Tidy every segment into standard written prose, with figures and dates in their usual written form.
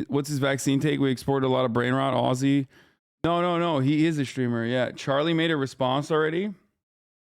What's his vaccine take? We explored a lot of brain rot. Aussie. No. He is a streamer. Yeah. Charlie made a response already.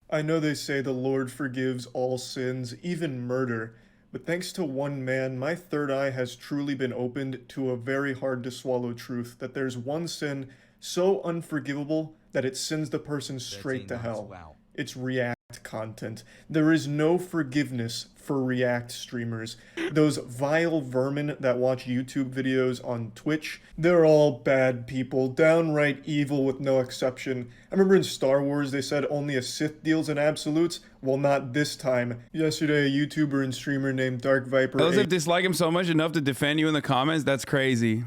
I know they say the Lord forgives all sins, even murder, but thanks to one man, my third eye has truly been opened to a very hard to swallow truth that there's one sin so unforgivable that it sends the person straight to hell. Wow. It's React content. There is no forgiveness for React streamers. Those vile vermin that watch YouTube videos on Twitch, they're all bad people, downright evil with no exception. I remember in Star Wars they said only a Sith deals in absolutes. Well, not this time. Yesterday, a YouTuber and streamer named Dark Viper Those that dislike him so much enough to defend you in the comments, that's crazy.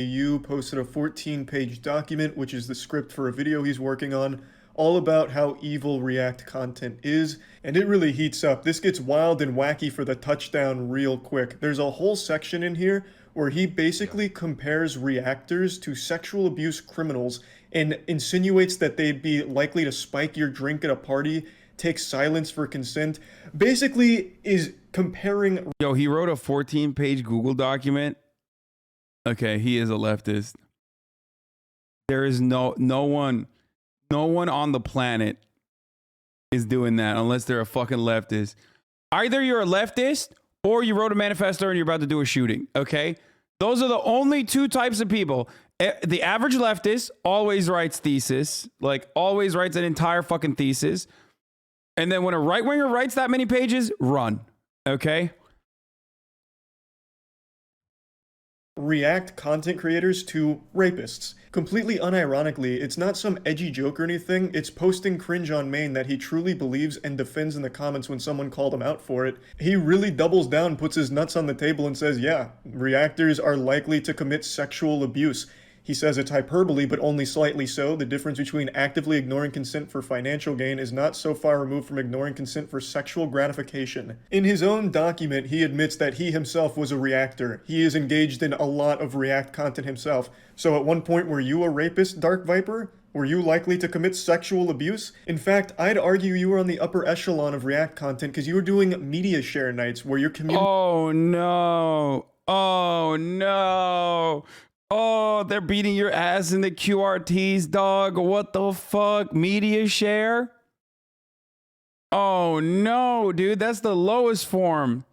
AU posted a 14-page document, which is the script for a video he's working on, all about how evil React content is, and it really heats up. This gets wild and wacky for the touchdown real quick. There's a whole section in here where he basically compares reactors to sexual abuse criminals and insinuates that they'd be likely to spike your drink at a party, take silence for consent, basically is comparing... Yo, he wrote a 14-page Google document. Okay, he is a leftist. There is no one on the planet is doing that unless they're a fucking leftist. Either you're a leftist or you wrote a manifesto and you're about to do a shooting, okay? Those are the only two types of people. The average leftist always writes thesis, like always writes an entire fucking thesis. And then when a right-winger writes that many pages, run, okay? React content creators to rapists. Completely unironically, it's not some edgy joke or anything, it's posting cringe on main that he truly believes and defends in the comments when someone called him out for it. He really doubles down, puts his nuts on the table and says, yeah, reactors are likely to commit sexual abuse. He says it's hyperbole, but only slightly so. The difference between actively ignoring consent for financial gain is not so far removed from ignoring consent for sexual gratification. In his own document, he admits that he himself was a reactor. He is engaged in a lot of React content himself. So at one point, were you a rapist, Dark Viper? Were you likely to commit sexual abuse? In fact, I'd argue you were on the upper echelon of React content because you were doing media share nights where your community... Oh no. Oh no. Oh, they're beating your ass in the QRTs, dog. What the fuck? Media share? Oh no, dude. That's the lowest form.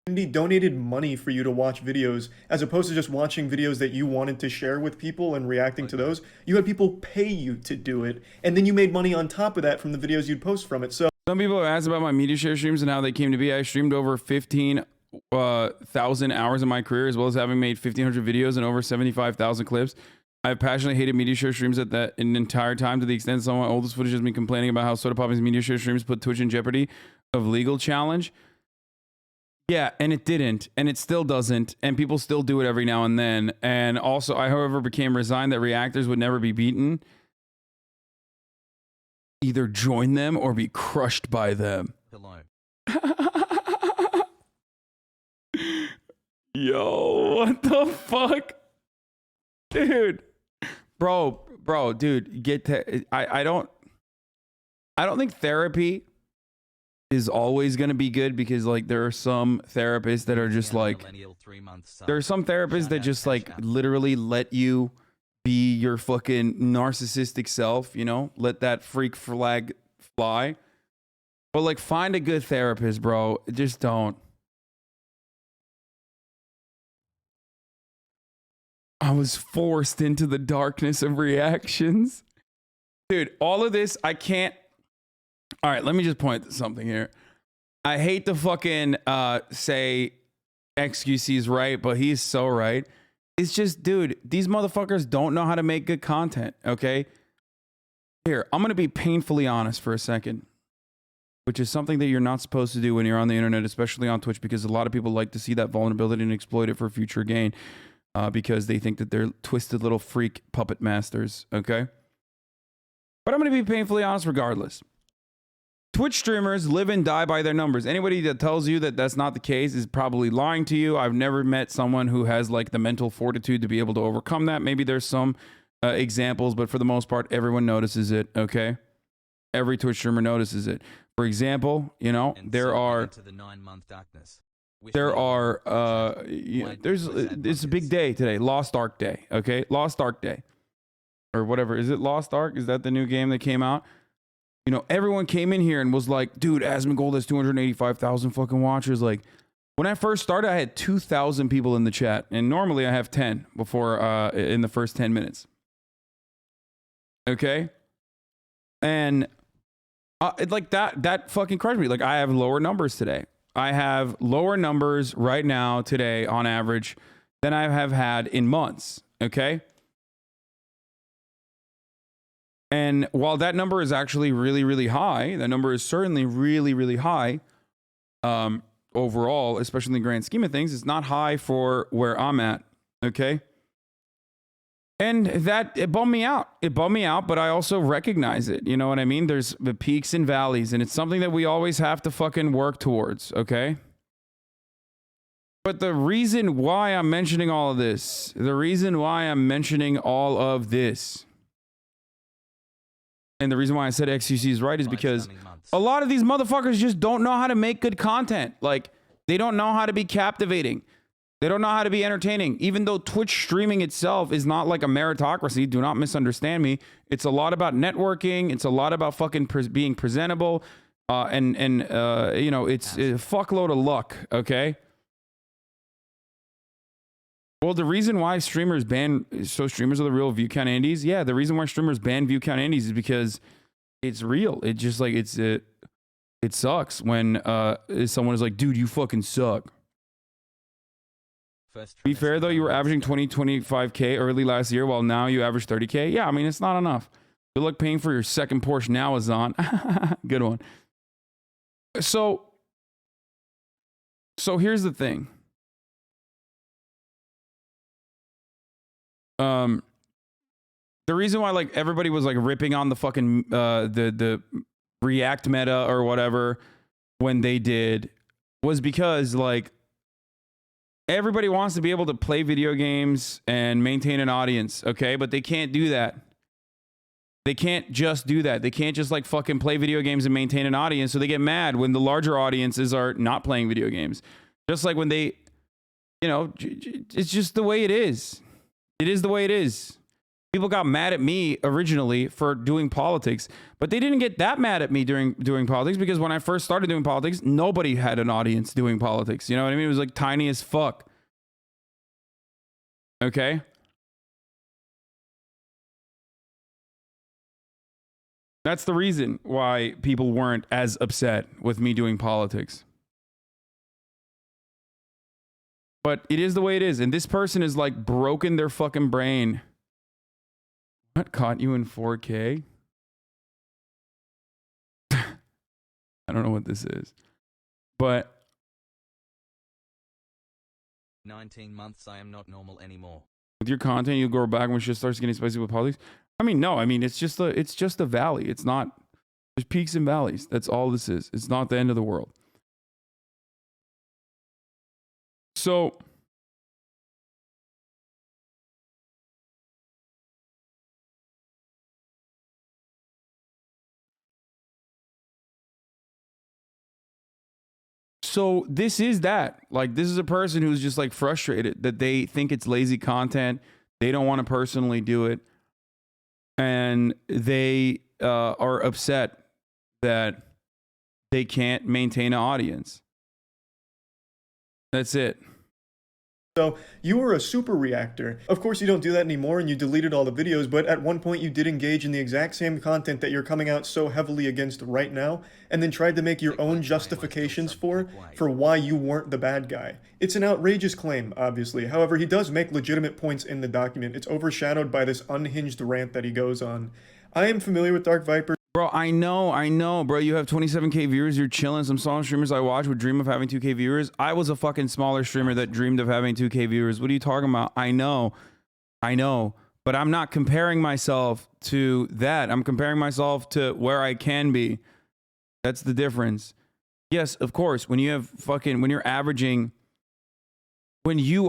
Donated money for you to watch videos as opposed to just watching videos that you wanted to share with people and reacting to those. You had people pay you to do it, and then you made money on top of that from the videos you'd post from it. So some people have asked about my media share streams and how they came to be. I streamed over 15,000 hours in my career, as well as having made 1,500 videos and over 75,000 clips. I've passionately hated media share streams at that an entire time, to the extent some of my oldest footage has been complaining about how Soda Poppy's media share streams put Twitch in jeopardy of legal challenge. Yeah, and it didn't, and it still doesn't, and people still do it every now and then. And also, I, however, became resigned that reactors would never be beaten. Either join them or be crushed by them. Hello. Yo, what the fuck? Dude. Bro, dude, I don't think therapy is always going to be good, because like there are some therapists that are just like, there are some therapists that just like literally let you be your fucking narcissistic self, you know, let that freak flag fly. But like, find a good therapist, bro. Just don't. I was forced into the darkness of reactions. Dude, all of this, I can't. All right, let me just point to something here. I hate to fucking say XQC's right, but he's so right. It's just, dude, these motherfuckers don't know how to make good content, okay? Here, I'm going to be painfully honest for a second, which is something that you're not supposed to do when you're on the internet, especially on Twitch, because a lot of people like to see that vulnerability and exploit it for future gain, because they think that they're twisted little freak puppet masters, okay? But I'm going to be painfully honest regardless. Twitch streamers live and die by their numbers. Anybody that tells you that that's not the case is probably lying to you. I've never met someone who has like the mental fortitude to be able to overcome that. Maybe there's some examples, but for the most part, everyone notices it, okay? Every Twitch streamer notices it. For example, you know, there are... To the 9-month darkness. there are it's a big day today, Lost Ark Day. Okay, Lost Ark Day, or whatever. Is it Lost Ark? Is that the new game that came out? You know, everyone came in here and was like, dude, Asmongold has 285,000 fucking watchers. Like, when I first started, I had 2,000 people in the chat, and normally I have 10 before in the first 10 minutes. Okay, and like that fucking crushed me. Like, I have lower numbers today. I have lower numbers right now today on average than I have had in months. Okay. And while that number is actually really, really high, that number is certainly really, really high overall, especially in the grand scheme of things, it's not high for where I'm at. Okay. And it bummed me out. It bummed me out, but I also recognize it. You know what I mean? There's the peaks and valleys, and it's something that we always have to fucking work towards, okay? But the reason why I'm mentioning all of this, and the reason why I said XQC is right is because a lot of these motherfuckers just don't know how to make good content. Like, they don't know how to be captivating. They don't know how to be entertaining, even though Twitch streaming itself is not like a meritocracy. Do not misunderstand me. It's a lot about networking. It's a lot about fucking being presentable. And you know, it's a fuckload of luck. Okay. Well, the reason why streamers streamers are the real view count Andes. Yeah. The reason why streamers ban view count Andes is because it's real. It just like, it sucks when someone is like, dude, you fucking suck. To be fair, though, you were averaging 25K early last year, while now you average 30K. Yeah, I mean, it's not enough. Good luck paying for your second Porsche now, Hasan. Good one. So here's the thing. The reason why like everybody was like ripping on the fucking the React meta or whatever when they did was because like everybody wants to be able to play video games and maintain an audience, okay? But they can't do that. They can't just do that. They can't just like fucking play video games and maintain an audience. So they get mad when the larger audiences are not playing video games. Just like when they, you know, it's just the way it is. It is the way it is. People got mad at me originally for doing politics, but they didn't get that mad at me during doing politics because when I first started doing politics, nobody had an audience doing politics. You know what I mean? It was like tiny as fuck. Okay? That's the reason why people weren't as upset with me doing politics. But it is the way it is. And this person is like broken their fucking brain. What caught you in 4K? I don't know what this is. But 19 months, I am not normal anymore. With your content, you'll go back when shit starts getting spicy with politics. I mean, no, I mean, it's just a valley. It's not, there's peaks and valleys. That's all this is. It's not the end of the world. So this is that. Like, this is a person who's just like frustrated that they think it's lazy content. They don't want to personally do it. And they are upset that they can't maintain an audience. That's it. So you were a super reactor. Of course you don't do that anymore and you deleted all the videos, but at one point you did engage in the exact same content that you're coming out so heavily against right now, and then tried to make your own justifications for why you weren't the bad guy. It's an outrageous claim, obviously. However, he does make legitimate points in the document. It's overshadowed by this unhinged rant that he goes on. I am familiar with Dark Viper. Bro, I know, bro. You have 27K viewers. You're chilling. Some smaller streamers I watch would dream of having 2K viewers. I was a fucking smaller streamer that dreamed of having 2K viewers. What are you talking about? I know. But I'm not comparing myself to that. I'm comparing myself to where I can be. That's the difference. Yes, of course. When you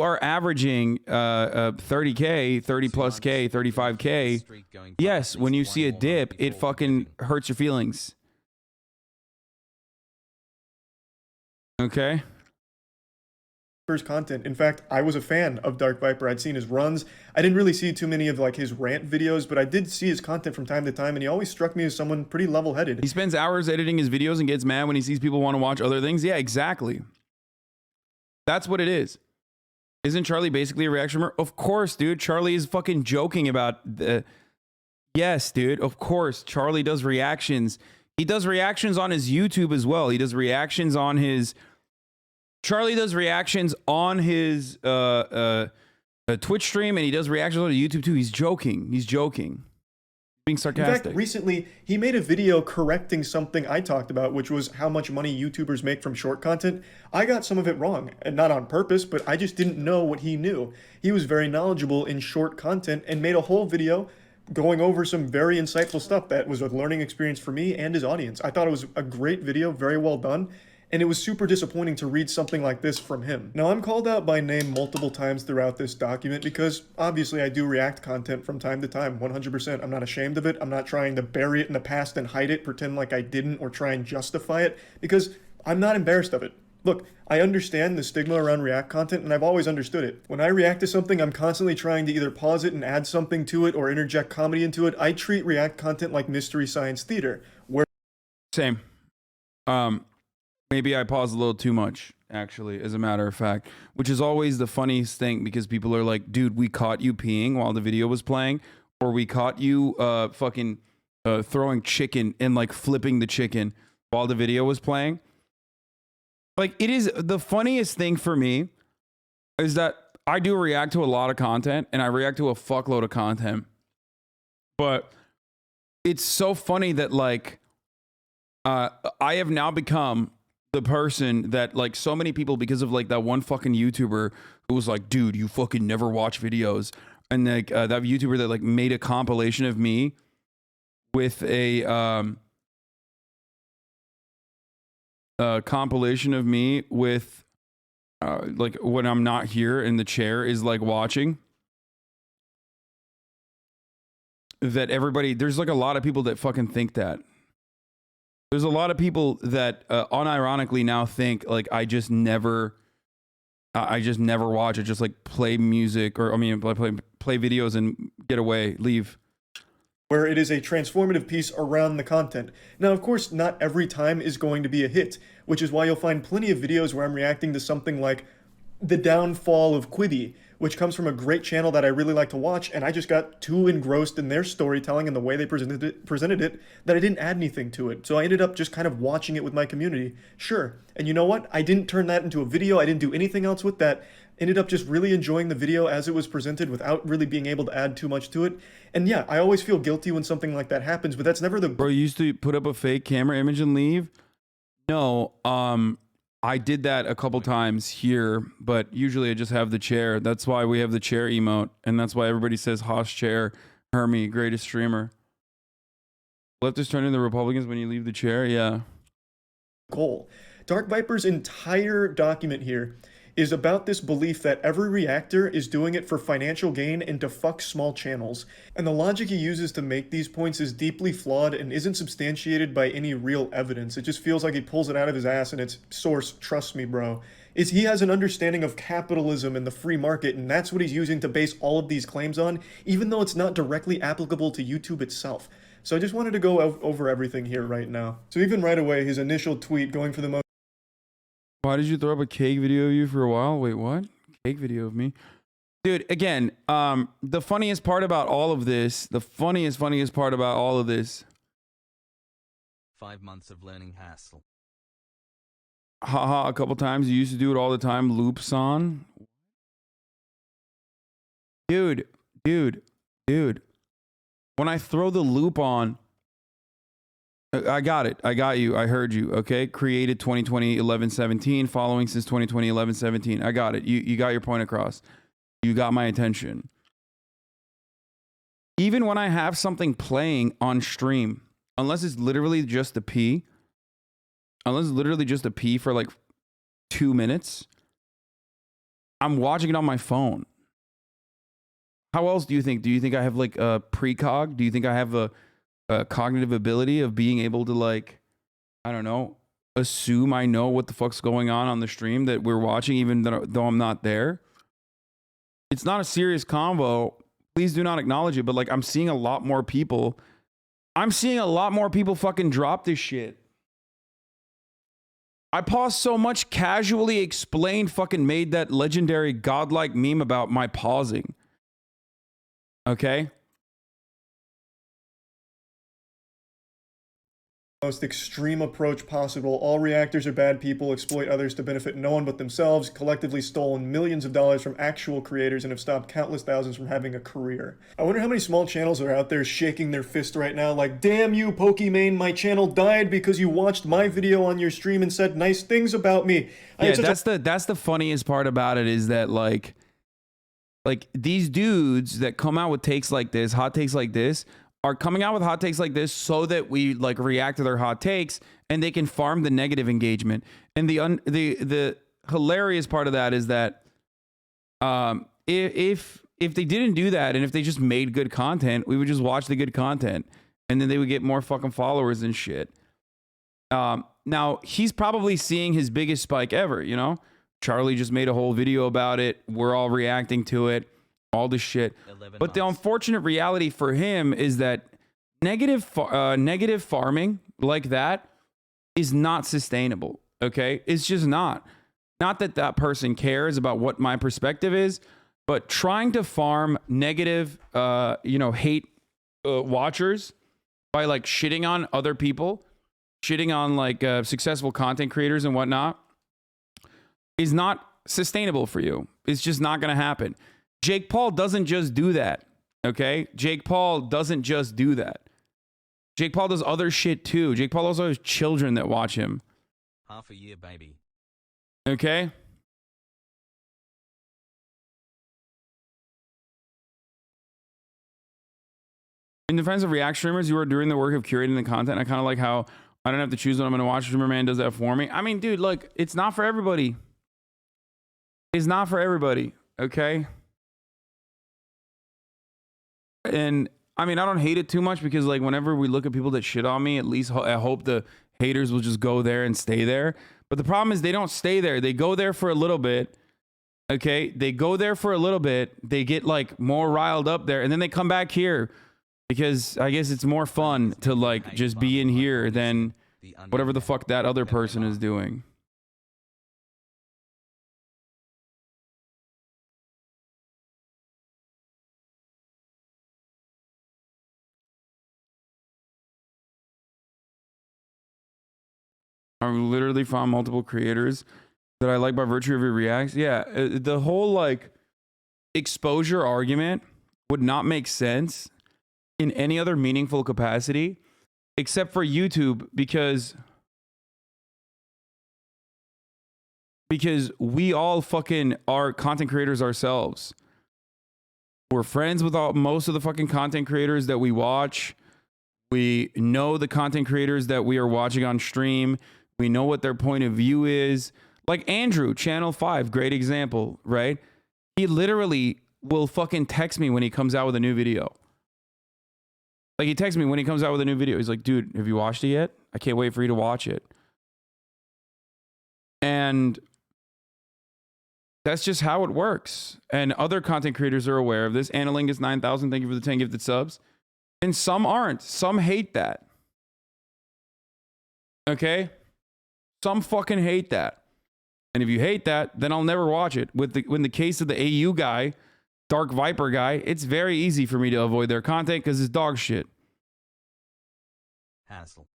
are averaging 30K, 30 plus K, 35K, yes, when you see a dip, it fucking hurts your feelings. Okay? content. In fact, I was a fan of Dark Viper. I'd seen his runs. I didn't really see too many of like his rant videos, but I did see his content from time to time, and he always struck me as someone pretty level-headed. He spends hours editing his videos and gets mad when he sees people want to watch other things. Yeah, exactly. That's what it is. Isn't Charlie basically a reaction? Of course, dude. Charlie is fucking joking about the... Yes, dude. Of course. Charlie does reactions. He does reactions on his YouTube as well. He does reactions on his... Charlie does reactions on his Twitch stream, and he does reactions on YouTube too. He's joking. He's joking. Being sarcastic. In fact, recently, he made a video correcting something I talked about, which was how much money YouTubers make from short content. I got some of it wrong, and not on purpose, but I just didn't know what he knew. He was very knowledgeable in short content and made a whole video going over some very insightful stuff that was a learning experience for me and his audience. I thought it was a great video, very well done. And it was super disappointing to read something like this from him. Now, I'm called out by name multiple times throughout this document because obviously I do react content from time to time, 100%. I'm not ashamed of it. I'm not trying to bury it in the past and hide it, pretend like I didn't, or try and justify it, because I'm not embarrassed of it. Look, I understand the stigma around React content, and I've always understood it. When I react to something, I'm constantly trying to either pause it and add something to it or interject comedy into it. I treat React content like Mystery Science Theater, where... Same. Maybe I paused a little too much, actually, as a matter of fact, which is always the funniest thing because people are like, dude, we caught you peeing while the video was playing, or we caught you fucking throwing chicken and like flipping the chicken while the video was playing. Like, it is the funniest thing for me is that I do react to a lot of content and I react to a fuckload of content, but it's so funny that like I have now become the person that like so many people, because of like that one fucking YouTuber who was like, dude, you fucking never watch videos, and like that YouTuber that like made a compilation of me with a compilation of me with like when I'm not here and the chair is like watching. That everybody, there's like a lot of people that fucking think that. There's a lot of people that unironically now think like I just never watch. I just like play music, or I mean play videos and get away, leave. Where it is a transformative piece around the content. Now, of course, not every time is going to be a hit, which is why you'll find plenty of videos where I'm reacting to something like the downfall of Quibi, which comes from a great channel that I really like to watch, and I just got too engrossed in their storytelling and the way they presented it that I didn't add anything to it. So I ended up just kind of watching it with my community. Sure, and you know what? I didn't turn that into a video. I didn't do anything else with that. Ended up just really enjoying the video as it was presented without really being able to add too much to it. And yeah, I always feel guilty when something like that happens, but that's never the... Bro, you used to put up a fake camera image and leave? No, I did that a couple times here, but usually I just have the chair. That's why we have the chair emote, and that's why everybody says Haas chair, Hermie, greatest streamer. Leftists turn into Republicans when you leave the chair? Yeah. Goal. Dark Viper's entire document here is about this belief that every reactor is doing it for financial gain and to fuck small channels. And the logic he uses to make these points is deeply flawed and isn't substantiated by any real evidence. It just feels like he pulls it out of his ass and its source, trust me, bro. Is he has an understanding of capitalism and the free market, and that's what he's using to base all of these claims on, even though it's not directly applicable to YouTube itself. So I just wanted to go over everything here right now. So even right away, his initial tweet going for the most... Why did you throw up a cake video of you for a while? Wait, what? Cake video of me? Dude, again, the funniest part about all of this, the funniest part about all of this. 5 months of learning hassle. Haha, a couple times. You used to do it all the time. Loops on. Dude. When I throw the loop on, I got it. I got you. I heard you. Okay. Created 2020, 11, 17. Following since 2020, 11, 17. I got it. You got your point across. You got my attention. Even when I have something playing on stream, unless it's literally just a pee for like 2 minutes, I'm watching it on my phone. How else do you think? Do you think I have like a precog? Do you think I have a cognitive ability of being able to like, I don't know, assume I know what the fuck's going on the stream that we're watching, even though I'm not there. It's not a serious convo. Please do not acknowledge it. But like, I'm seeing a lot more people. I'm seeing a lot more people fucking drop this shit. I paused so much, casually explained, fucking made that legendary godlike meme about my pausing. Okay? Most extreme approach possible. All reactors are bad people, exploit others to benefit no one but themselves, collectively stolen millions of dollars from actual creators, and have stopped countless thousands from having a career. I wonder how many small channels are out there shaking their fist right now like, damn you, Pokimane, my channel died because you watched my video on your stream and said nice things about me. Yeah, that's the funniest part about it, is that like these dudes that come out with takes like this, hot takes like this, are coming out with hot takes like this so that we like react to their hot takes and they can farm the negative engagement. And the hilarious part of that is that if they didn't do that, and if they just made good content, we would just watch the good content and then they would get more fucking followers and shit. Now he's probably seeing his biggest spike ever, you know? Charlie just made a whole video about it. We're all reacting to it. All this shit. But the unfortunate reality for him is that negative farming like that is not sustainable. Okay, it's just not. Not that that person cares about what my perspective is, but trying to farm negative, hate watchers by like shitting on other people, shitting on like successful content creators and whatnot, is not sustainable for you. It's just not going to happen. Jake Paul doesn't just do that, okay? Jake Paul doesn't just do that. Jake Paul does other shit too. Jake Paul also has children that watch him. Half a year, baby. Okay? In defense of React streamers, you are doing the work of curating the content. I kind of like how I don't have to choose what I'm going to watch. Streamer Man does that for me. I mean, dude, look, it's not for everybody. It's not for everybody, okay? And I mean, I don't hate it too much because like whenever we look at people that shit on me, at least I hope the haters will just go there and stay there. But the problem is they don't stay there. They go there for a little bit. Okay. They go there for a little bit. They get like more riled up there and then they come back here because I guess it's more fun to like just be in here than whatever the fuck that other person is doing. I literally found multiple creators that I like by virtue of your reacts. Yeah, the whole like exposure argument would not make sense in any other meaningful capacity except for YouTube because we all fucking are content creators ourselves. We're friends with most of the fucking content creators that we watch. We know the content creators that we are watching on stream. We know what their point of view is. Like Andrew, Channel 5, great example, right? He literally will fucking text me when he comes out with a new video. Like he texts me when he comes out with a new video. He's like, dude, have you watched it yet? I can't wait for you to watch it. And that's just how it works. And other content creators are aware of this. Analingus 9000, thank you for the 10 gifted subs. And some aren't. Some hate that. Okay? Some fucking hate that. And if you hate that, then I'll never watch it. In the case of the AU guy, Dark Viper guy, it's very easy for me to avoid their content because it's dog shit. Hassle.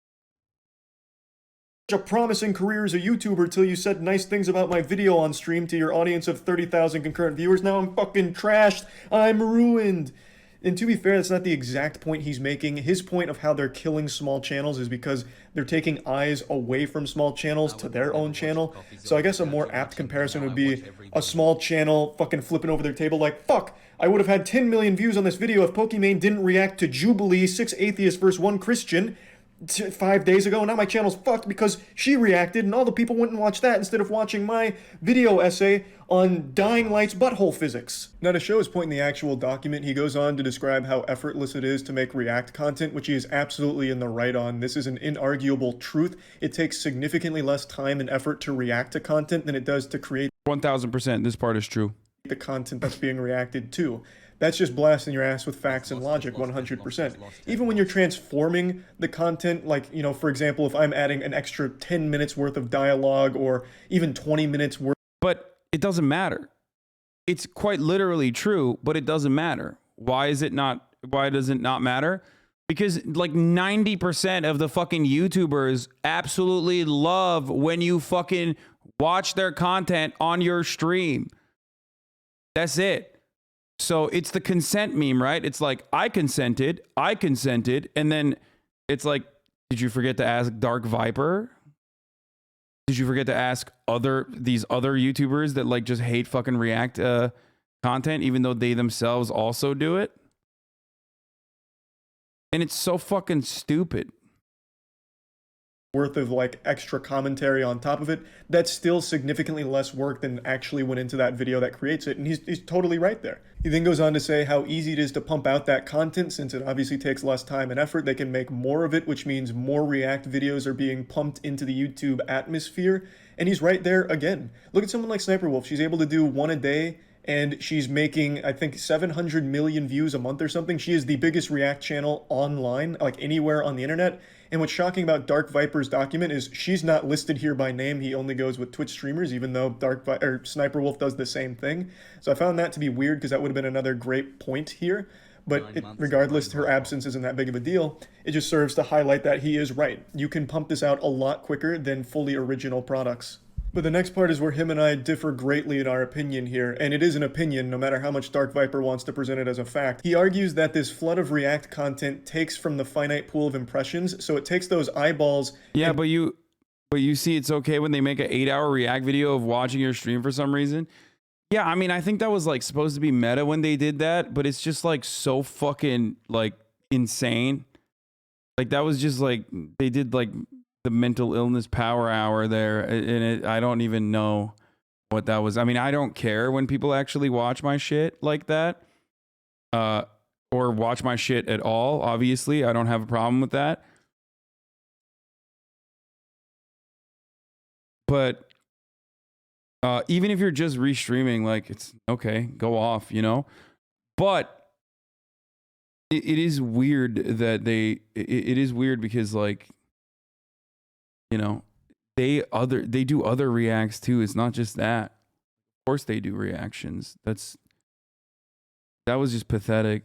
A promising career as a YouTuber till you said nice things about my video on stream to your audience of 30,000 concurrent viewers. Now I'm fucking trashed. I'm ruined. And to be fair, that's not the exact point he's making. His point of how they're killing small channels is because they're taking eyes away from small channels to their own channel. So I guess a more apt comparison would be a small channel fucking flipping over their table like, fuck, I would have had 10 million views on this video if Pokimane didn't react to Jubilee, 6 atheists versus 1 Christian. 5 days ago, and now my channel's fucked because she reacted and all the people went and watched that instead of watching my video essay on Dying Light's butthole physics. Now, to show his point in the actual document, he goes on to describe how effortless it is to make React content, which he is absolutely in the right on. This is an inarguable truth. It takes significantly less time and effort to react to content than it does to create 1000%. This part is true. the content that's being reacted to. That's just blasting your ass with facts and logic 100%. Even when you're transforming the content, like, you know, for example, if I'm adding an extra 10 minutes worth of dialogue or even 20 minutes worth. But it doesn't matter. It's quite literally true, but it doesn't matter. Why does it not matter? Because like 90% of the fucking YouTubers absolutely love when you fucking watch their content on your stream. That's it. So it's the consent meme, right? It's like, I consented. And then it's like, did you forget to ask Dark Viper? Did you forget to ask these other YouTubers that like just hate fucking React content, even though they themselves also do it? And it's so fucking stupid. Worth of like extra commentary on top of it, that's still significantly less work than actually went into that video that creates it, and he's totally right there. He then goes on to say how easy it is to pump out that content since it obviously takes less time and effort. They can make more of it, which means more React videos are being pumped into the YouTube atmosphere, and he's right there again. Look at someone like Sniper Wolf. She's able to do one a day, and she's making, I think, 700 million views a month or something. She is the biggest React channel online, like anywhere on the internet. And what's shocking about Dark Viper's document is she's not listed here by name. He only goes with Twitch streamers, even though Sniper Wolf does the same thing. So I found that to be weird because that would have been another great point here. But regardless, her absence isn't that big of a deal. It just serves to highlight that he is right. You can pump this out a lot quicker than fully original products. But the next part is where him and I differ greatly in our opinion here, and it is an opinion no matter how much Dark Viper wants to present it as a fact. He argues that this flood of React content takes from the finite pool of impressions, so it takes those eyeballs. Yeah, but you see it's okay when they make an 8-hour React video of watching your stream for some reason. Yeah, I mean, I think that was like supposed to be meta when they did that, but it's just like so fucking like insane. Like that was just like, they did like the mental illness power hour there, and I don't even know what that was. I mean, I don't care when people actually watch my shit like that, or watch my shit at all. Obviously, I don't have a problem with that. But even if you're just restreaming, like, it's okay, go off, you know. But it is weird that it is weird because, like, you know, they do other reacts too. It's not just that. Of course they do reactions. That was just pathetic.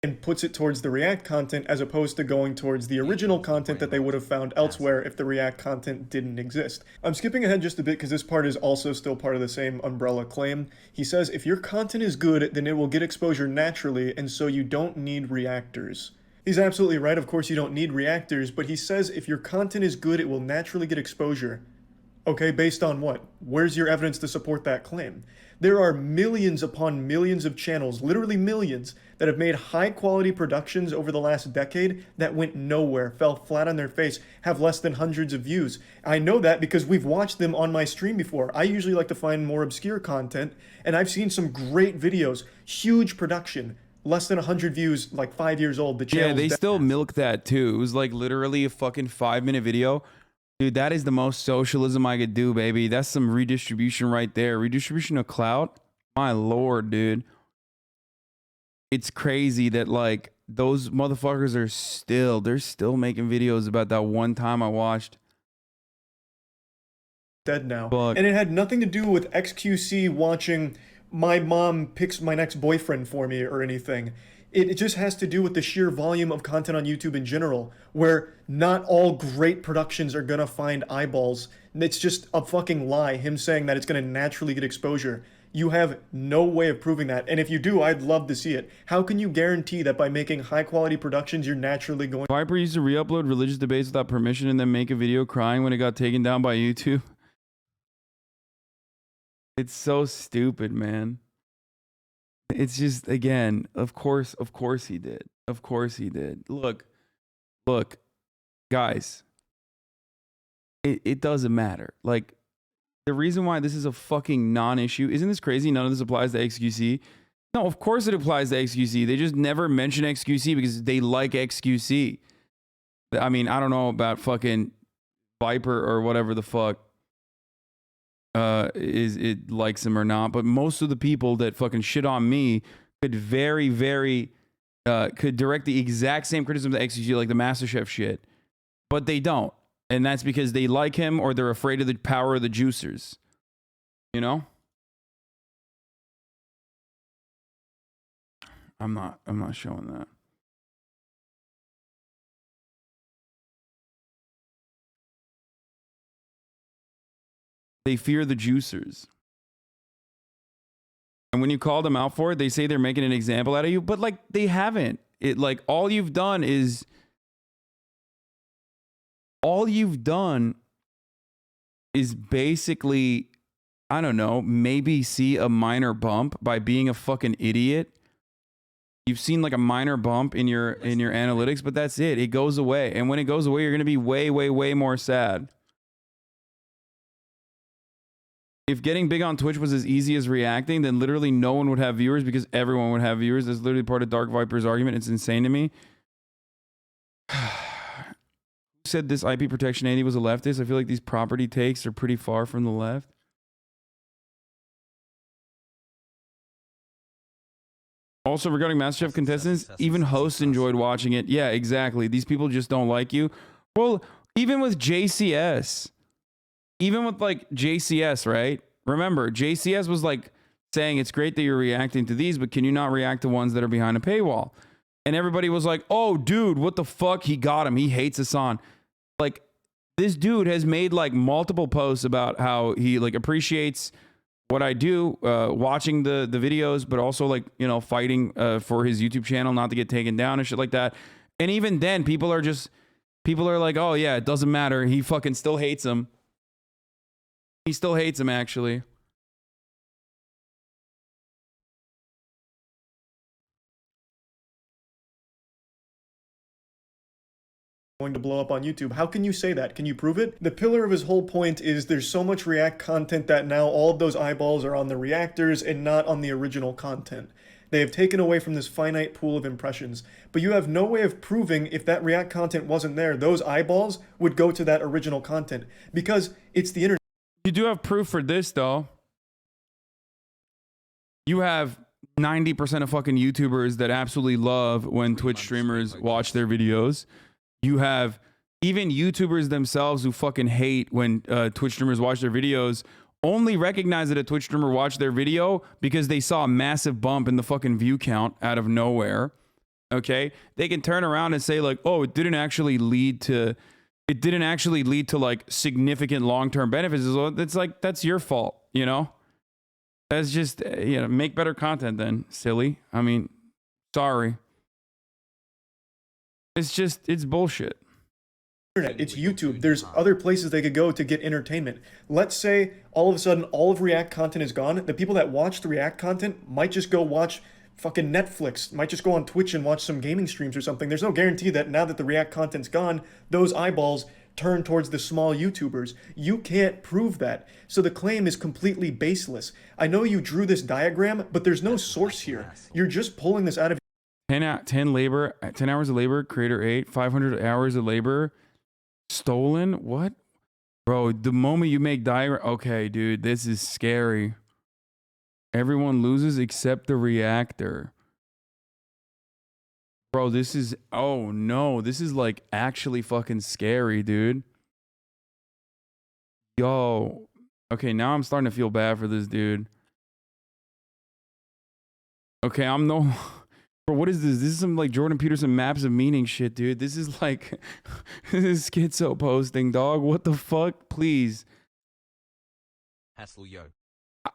And puts it towards the React content as opposed to going towards the original content that they would have found elsewhere if the React content didn't exist. I'm skipping ahead just a bit because this part is also still part of the same umbrella claim. He says, if your content is good, then it will get exposure naturally, and so you don't need reactors. He's absolutely right. Of course, you don't need reactors, but he says if your content is good, it will naturally get exposure. Okay, based on what? Where's your evidence to support that claim? There are millions upon millions of channels, literally millions, that have made high-quality productions over the last decade that went nowhere, fell flat on their face, have less than hundreds of views. I know that because we've watched them on my stream before. I usually like to find more obscure content, and I've seen some great videos, huge production, less than 100 views, like 5 years old. The Yeah, they still milk that too. It was like literally a fucking 5-minute video. Dude, that is the most socialism I could do, baby. That's some redistribution right there. Redistribution of clout. My lord, dude. It's crazy that like those motherfuckers are they're still making videos about that one time I watched. Dead now. And it had nothing to do with XQC watching my mom picks my next boyfriend for me or anything. It just has to do with the sheer volume of content on YouTube in general, where not all great productions are gonna find eyeballs. It's just a fucking lie, him saying that it's gonna naturally get exposure. You have no way of proving that, and if you do, I'd love to see it. How can you guarantee that by making high-quality productions, you're naturally going... Viper used to re-upload religious debates without permission and then make a video crying when it got taken down by YouTube? It's so stupid, man. It's just, again, of course he did. Of course he did. Look, guys, it doesn't matter. Like, the reason why this is a fucking non-issue, isn't this crazy? None of this applies to XQC. No, of course it applies to XQC. They just never mention XQC because they like XQC. I mean, I don't know about fucking Viper or whatever the fuck is it likes him or not, but most of the people that fucking shit on me could very, very could direct the exact same criticism to XQC, like the MasterChef shit, but they don't, and that's because they like him or they're afraid of the power of the juicers, you know. I'm not showing that. They fear the juicers. And when you call them out for it, they say they're making an example out of you, but like they haven't. It like all you've done is basically, I don't know, maybe see a minor bump by being a fucking idiot. You've seen like a minor bump in your analytics, but that's it. It goes away. And when it goes away, you're going to be way, way, way more sad. If getting big on Twitch was as easy as reacting, then literally no one would have viewers because everyone would have viewers. That's literally part of Dark Viper's argument. It's insane to me. Who said this IP protection Andy was a leftist? I feel like these property takes are pretty far from the left. Also, regarding MasterChef contestants, even hosts enjoyed watching it. Yeah, exactly. These people just don't like you. Well, even with JCS, right? Remember, JCS was like saying it's great that you're reacting to these, but can you not react to ones that are behind a paywall? And everybody was like, oh, dude, what the fuck? He got him. He hates Hasan. Like, this dude has made like multiple posts about how he like appreciates what I do, watching the videos, but also like, you know, fighting for his YouTube channel not to get taken down and shit like that. And even then, people are like, oh yeah, it doesn't matter. He fucking still hates him. He still hates him, actually. Going to blow up on YouTube. How can you say that? Can you prove it? The pillar of his whole point is there's so much React content that now all of those eyeballs are on the reactors and not on the original content. They have taken away from this finite pool of impressions, but you have no way of proving if that React content wasn't there, those eyeballs would go to that original content because it's the internet. You do have proof for this, though. You have 90% of fucking YouTubers that absolutely love when Twitch streamers watch their videos. You have even YouTubers themselves who fucking hate when Twitch streamers watch their videos only recognize that a Twitch streamer watched their video because they saw a massive bump in the fucking view count out of nowhere. Okay? They can turn around and say like, oh, it didn't actually lead to like significant long-term benefits. It's like, that's your fault, you know? That's just, you know, make better content then, silly. I mean, sorry. It's bullshit. It's YouTube. There's other places they could go to get entertainment. Let's say all of a sudden all of React content is gone. The people that watch the React content might just go watch fucking Netflix, might just go on Twitch and watch some gaming streams or something. There's no guarantee that now that the React content's gone, those eyeballs turn towards the small YouTubers. You can't prove that. So the claim is completely baseless. I know you drew this diagram, but there's no source here. You're just pulling this out of 10 hours of labor, creator 8, 500 hours of labor, stolen? What? Bro, the moment you make diagram, okay, dude, this is scary. Everyone loses except the reactor. Bro, this is, oh no, this is like actually fucking scary, dude. Yo. Okay, now I'm starting to feel bad for this dude. Okay, I'm no... Bro, what is this? This is some like Jordan Peterson maps of meaning shit, dude. This is like, this is schizo posting, dog. What the fuck? Please. Hassle, yo.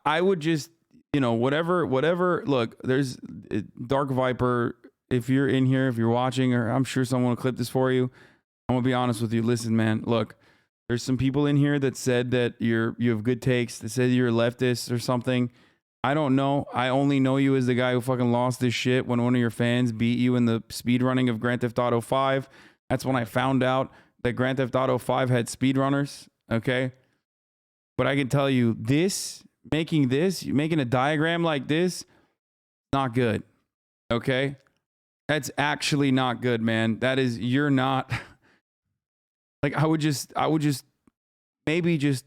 I would just, you know, whatever. Look, there's Dark Viper. If you're in here, if you're watching, or I'm sure someone will clip this for you. I'm gonna be honest with you. Listen, man. Look, there's some people in here that said that you have good takes. That said you're a leftist or something. I don't know. I only know you as the guy who fucking lost this shit when one of your fans beat you in the speedrunning of Grand Theft Auto 5. That's when I found out that Grand Theft Auto 5 had speedrunners, okay? But I can tell you making a diagram like this, not good, okay? That's actually not good, man. You're not, like, I would just maybe just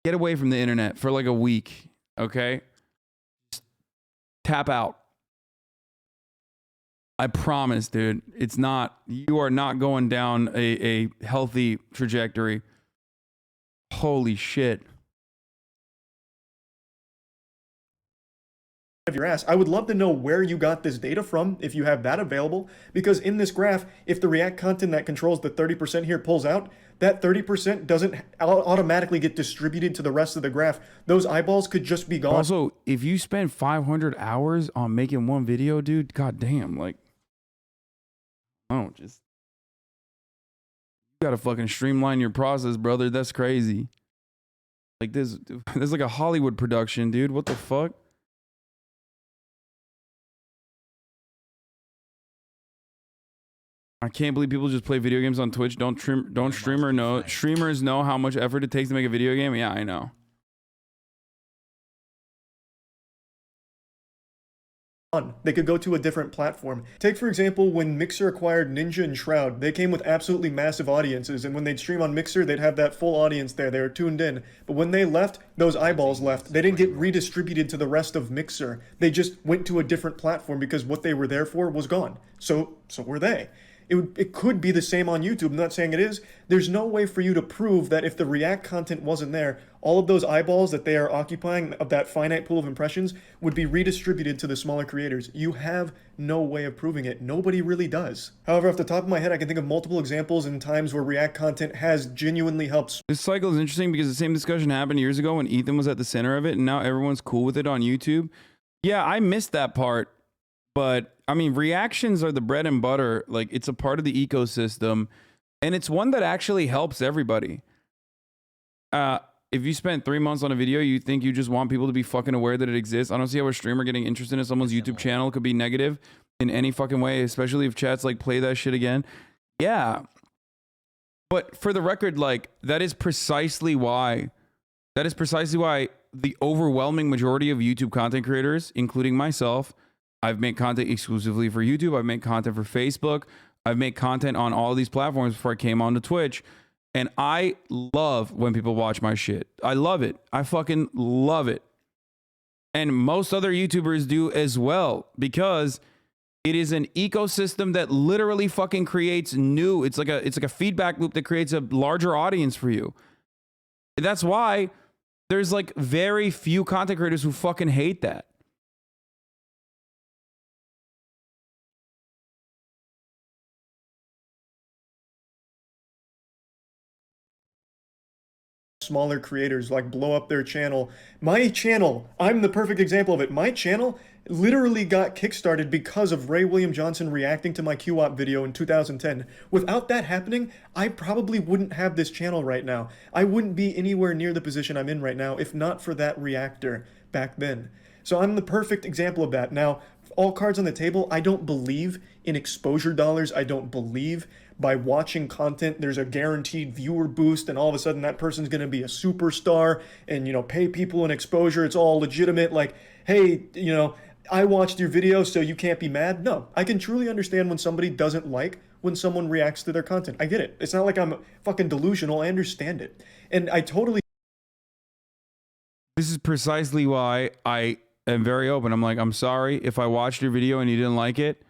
get away from the internet for like a week, okay? Just tap out. I promise, dude. You are not going down a healthy trajectory. Holy shit. Of your ass. I would love to know where you got this data from, if you have that available, because in this graph, if the React content that controls the 30% here pulls out, that 30% doesn't automatically get distributed to the rest of the graph. Those eyeballs could just be gone. Also, if you spend 500 hours on making one video, dude, goddamn, like, you gotta fucking streamline your process, brother. That's crazy. Like, there's like a Hollywood production, dude. What the fuck? I can't believe people just play video games on Twitch. Streamers know how much effort it takes to make a video game. Yeah, I know. They could go to a different platform. Take, for example, when Mixer acquired Ninja and Shroud, they came with absolutely massive audiences, and when they'd stream on Mixer, they'd have that full audience there. They were tuned in. But when they left, those eyeballs left. They didn't get redistributed to the rest of Mixer. They just went to a different platform because what they were there for was gone. So were they. It could be the same on YouTube. I'm not saying it is. There's no way for you to prove that if the React content wasn't there, all of those eyeballs that they are occupying of that finite pool of impressions would be redistributed to the smaller creators. You have no way of proving it. Nobody really does. However, off the top of my head, I can think of multiple examples in times where React content has genuinely helped. This cycle is interesting because the same discussion happened years ago when Ethan was at the center of it, and now everyone's cool with it on YouTube. Yeah, I missed that part. But I mean, reactions are the bread and butter. Like, it's a part of the ecosystem, and it's one that actually helps everybody. If you spent 3 months on a video, you think you just want people to be fucking aware that it exists. I don't see how a streamer getting interested in someone's YouTube channel could be negative in any fucking way, especially if chat's like, play that shit again. Yeah. But for the record, like, that is precisely why the overwhelming majority of YouTube content creators, including myself, I've made content exclusively for YouTube. I've made content for Facebook. I've made content on all these platforms before I came onto Twitch. And I love when people watch my shit. I love it. I fucking love it. And most other YouTubers do as well, because it is an ecosystem that literally fucking creates new. It's like a feedback loop that creates a larger audience for you. That's why there's like very few content creators who fucking hate that. Smaller creators like blow up their channel. My channel, I'm the perfect example of it. My channel literally got kickstarted because of Ray William Johnson reacting to my QWOP video in 2010. Without that happening, I probably wouldn't have this channel right now. I wouldn't be anywhere near the position I'm in right now if not for that reactor back then. So I'm the perfect example of that. Now, all cards on the table, I don't believe in exposure dollars. I don't believe by watching content there's a guaranteed viewer boost and all of a sudden that person's going to be a superstar and, you know, pay people in exposure. It's all legitimate. Like, hey, you know, I watched your video, so you can't be mad. No, I can truly understand when somebody doesn't like when someone reacts to their content. I get it. It's not like I'm fucking delusional. I understand it. And I totally... This is precisely why I am very open. I'm like, I'm sorry if I watched your video and you didn't like it.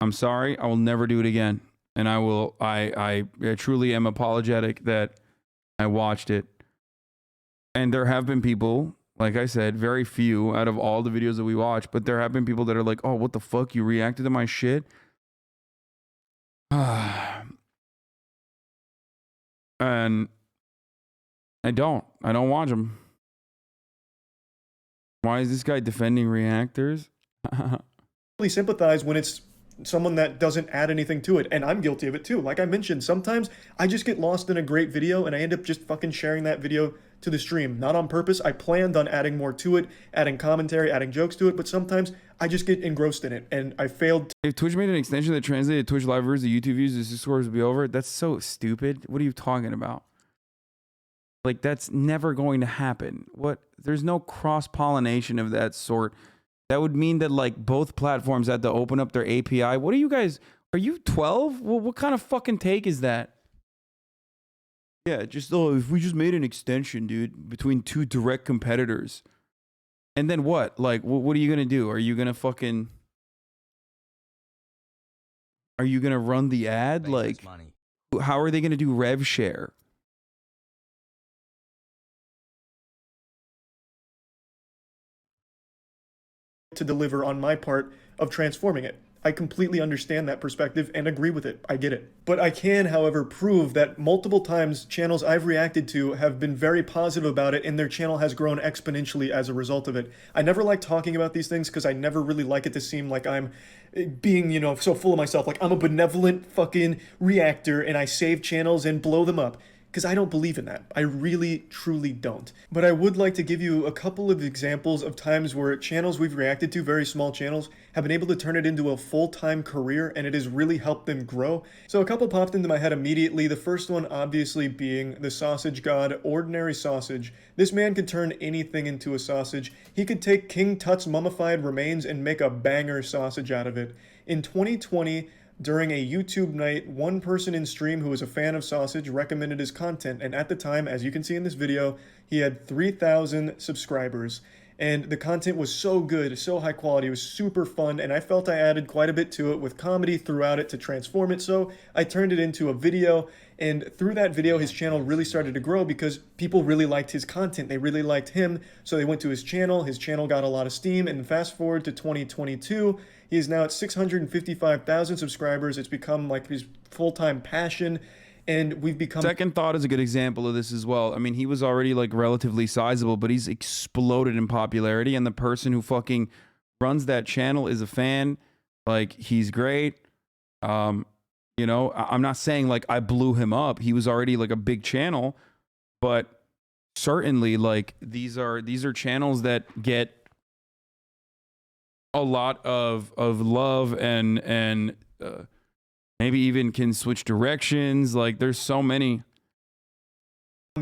I'm sorry. I will never do it again. And I truly am apologetic that I watched it. And there have been people, like I said, very few out of all the videos that we watch, but there have been people that are like, oh, what the fuck? You reacted to my shit? And I don't watch them. Why is this guy defending reactors? really sympathize when it's someone that doesn't add anything to it, and I'm guilty of it too. Like I mentioned, sometimes I just get lost in a great video and I end up just fucking sharing that video to the stream. Not on purpose. I planned on adding more to it, adding commentary, adding jokes to it, but sometimes I just get engrossed in it, and I failed. If Twitch made an extension that translated Twitch live viewers to YouTube views, the scores would be over. That's so stupid. What are you talking about? Like, that's never going to happen. What? There's no cross-pollination of that sort. That would mean that, like, both platforms had to open up their API. What are you guys? Are you 12? Well, what kind of fucking take is that? Yeah, just, oh, if we just made an extension, dude, between two direct competitors. And then what? Like, what are you going to do? Are you going to fucking... Are you going to run the ad? Like, how are they going to do rev share? To deliver on my part of transforming it. I completely understand that perspective and agree with it. I get it. But I can, however, prove that multiple times channels I've reacted to have been very positive about it and their channel has grown exponentially as a result of it. I never like talking about these things because I never really like it to seem like I'm being, you know, so full of myself. Like I'm a benevolent fucking reactor and I save channels and blow them up. Because I don't believe in that. I really, truly don't. But I would like to give you a couple of examples of times where channels we've reacted to, very small channels, have been able to turn it into a full-time career and it has really helped them grow. So a couple popped into my head immediately. The first one obviously being the sausage god, Ordinary Sausage. This man could turn anything into a sausage. He could take King Tut's mummified remains and make a banger sausage out of it. In 2020, during a YouTube night, one person in stream who was a fan of sausage recommended his content, and at the time, as you can see in this video, he had 3,000 subscribers. And the content was so good, so high quality, it was super fun, and I felt I added quite a bit to it with comedy throughout it to transform it, so I turned it into a video, and through that video, his channel really started to grow because people really liked his content, they really liked him, so they went to his channel got a lot of steam, and fast forward to 2022, he is now at 655,000 subscribers, it's become like his full-time passion, and we've become... Second Thought is a good example of this as well. I mean, he was already like relatively sizable, but he's exploded in popularity, and the person who fucking runs that channel is a fan. Like, he's great. You know, I'm not saying like I blew him up. He was already like a big channel, but certainly like these are channels that get a lot of love and maybe even can switch directions. Like, there's so many.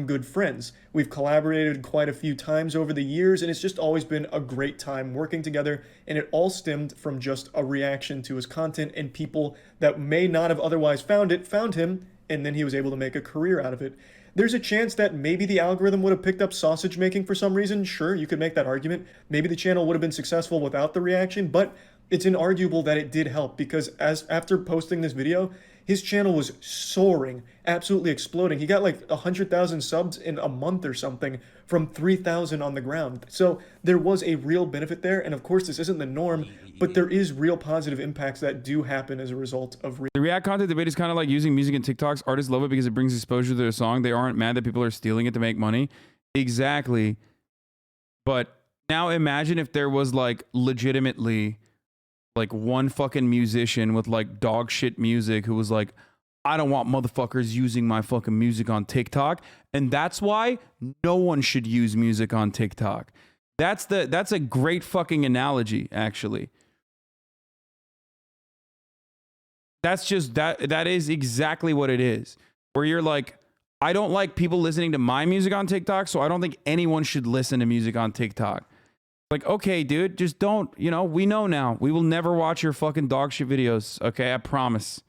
Good friends. We've collaborated quite a few times over the years, and it's just always been a great time working together, and it all stemmed from just a reaction to his content, and people that may not have otherwise found him, and then he was able to make a career out of it. There's a chance that maybe the algorithm would have picked up sausage making for some reason. Sure, you could make that argument. Maybe the channel would have been successful without the reaction, but it's inarguable that it did help, because after posting this video, his channel was soaring, absolutely exploding. He got like 100,000 subs in a month or something from 3,000 on the ground. So there was a real benefit there. And of course, this isn't the norm, but there is real positive impacts that do happen as a result of the React content debate is kind of like using music in TikToks. Artists love it because it brings exposure to their song. They aren't mad that people are stealing it to make money. Exactly. But now imagine if there was like legitimately like one fucking musician with like dog shit music who was like, I don't want motherfuckers using my fucking music on TikTok. And that's why no one should use music on TikTok. That's a great fucking analogy, actually. That's just that is exactly what it is. Where you're like, I don't like people listening to my music on TikTok, so I don't think anyone should listen to music on TikTok. Like, okay, dude, just don't, you know, we know now. We will never watch your fucking dog shit videos, okay? I promise.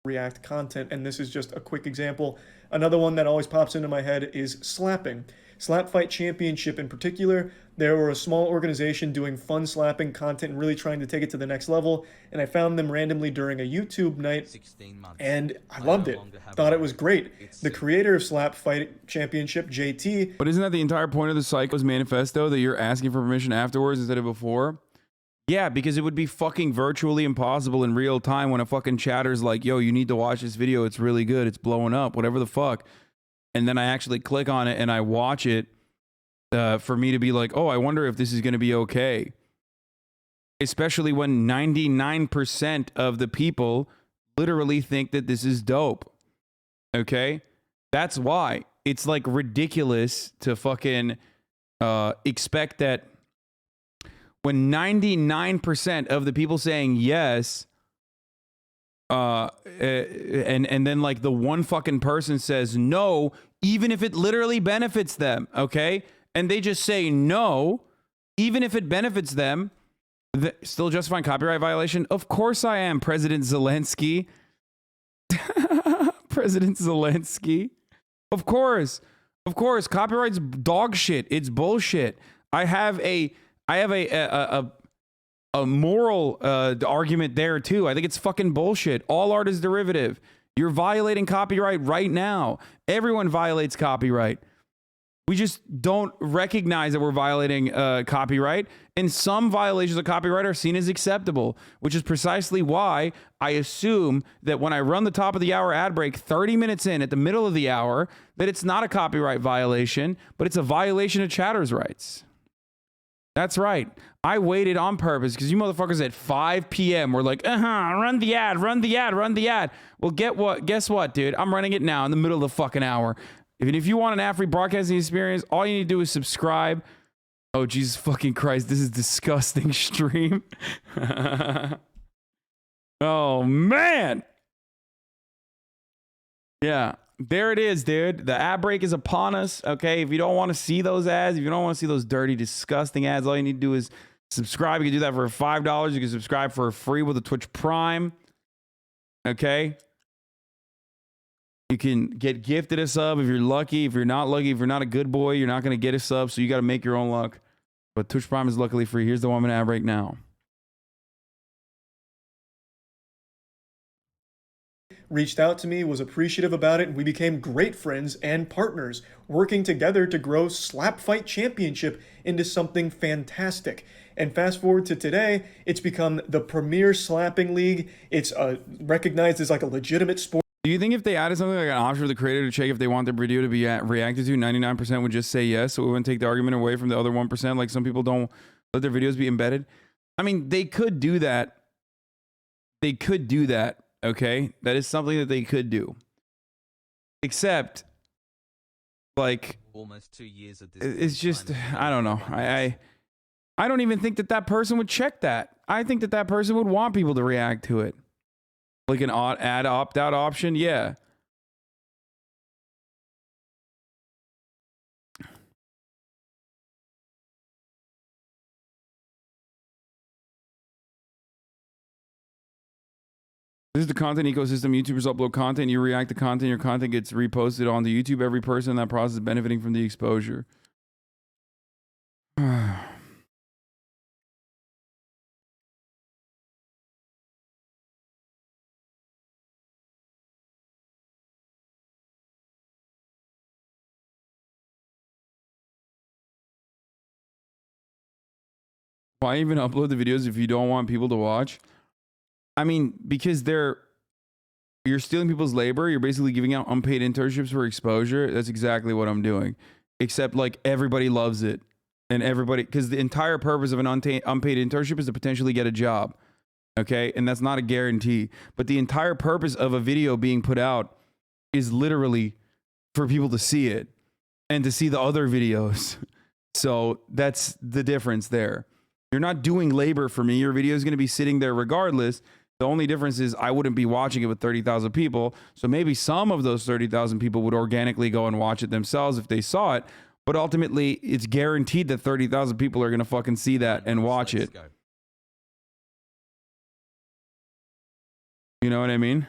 React content, and this is just a quick example. Another one that always pops into my head is slapping. Slap Fight Championship in particular, they were a small organization doing fun slapping content and really trying to take it to the next level, and I found them randomly during a YouTube night, and I loved it. Thought it was great. The creator of Slap Fight Championship, JT... But isn't that the entire point of the Psycho's manifesto, that you're asking for permission afterwards instead of before? Yeah, because it would be fucking virtually impossible in real time when a fucking chatter's like, yo, you need to watch this video, it's really good, it's blowing up, whatever the fuck. And then I actually click on it and I watch it for me to be like, oh, I wonder if this is going to be okay. especially when 99% of the people literally think that this is dope. Okay? That's why it's like ridiculous to fucking expect that when 99% of the people saying yes, and then like the one fucking person says no, even if it literally benefits them, okay? And they just say no, even if it benefits them, still justifying copyright violation? Of course I am, President Zelensky. President Zelensky. Of course. Of course. Copyright's dog shit. It's bullshit. I have a moral argument there too. I think it's fucking bullshit. All art is derivative. You're violating copyright right now. Everyone violates copyright. We just don't recognize that we're violating copyright. And some violations of copyright are seen as acceptable, which is precisely why I assume that when I run the top of the hour ad break 30 minutes in at the middle of the hour, that it's not a copyright violation, but it's a violation of chatter's rights. That's right. I waited on purpose because you motherfuckers at 5 p.m. were like, run the ad, run the ad, run the ad. Well, guess what, dude? I'm running it now in the middle of the fucking hour. Even if you want an ad-free broadcasting experience, all you need to do is subscribe. Oh, Jesus fucking Christ. This is disgusting stream. Oh, man. Yeah. There it is, dude. The ad break is upon us. Okay. If you don't want to see those ads, if you don't want to see those dirty, disgusting ads, all you need to do is subscribe. You can do that for $5. You can subscribe for free with a Twitch Prime. Okay. You can get gifted a sub if you're lucky. If you're not lucky, if you're not a good boy, you're not going to get a sub. So you got to make your own luck. But Twitch Prime is luckily free. Here's the 1 minute ad break now. Reached out to me, was appreciative about it, and we became great friends and partners, working together to grow Slap Fight Championship into something fantastic. And fast forward to today, it's become the premier slapping league. It's recognized as like a legitimate sport. Do you think if they added something like an option for the creator to check if they want their video to be reacted to, 99% would just say yes, so it wouldn't take the argument away from the other 1%? Like some people don't let their videos be embedded. I mean, they could do that. They could do that. Okay, that is something that they could do. Except, like, almost 2 years at this it's just, I don't know. I don't even think that person would check that. I think that person would want people to react to it. Like an ad opt-out option, yeah. This is the content ecosystem. YouTubers upload content, you react to content, your content gets reposted onto YouTube. Every person in that process is benefiting from the exposure. Why even upload the videos if you don't want people to watch? I mean, because you're stealing people's labor. You're basically giving out unpaid internships for exposure. That's exactly what I'm doing. Except like everybody loves it. And everybody, because the entire purpose of an unpaid internship is to potentially get a job. Okay. And that's not a guarantee. But the entire purpose of a video being put out is literally for people to see it and to see the other videos. So that's the difference there. You're not doing labor for me. Your video is going to be sitting there regardless. The only difference is I wouldn't be watching it with 30,000 people. So maybe some of those 30,000 people would organically go and watch it themselves if they saw it. But ultimately, it's guaranteed that 30,000 people are going to fucking see that and watch it. You know what I mean?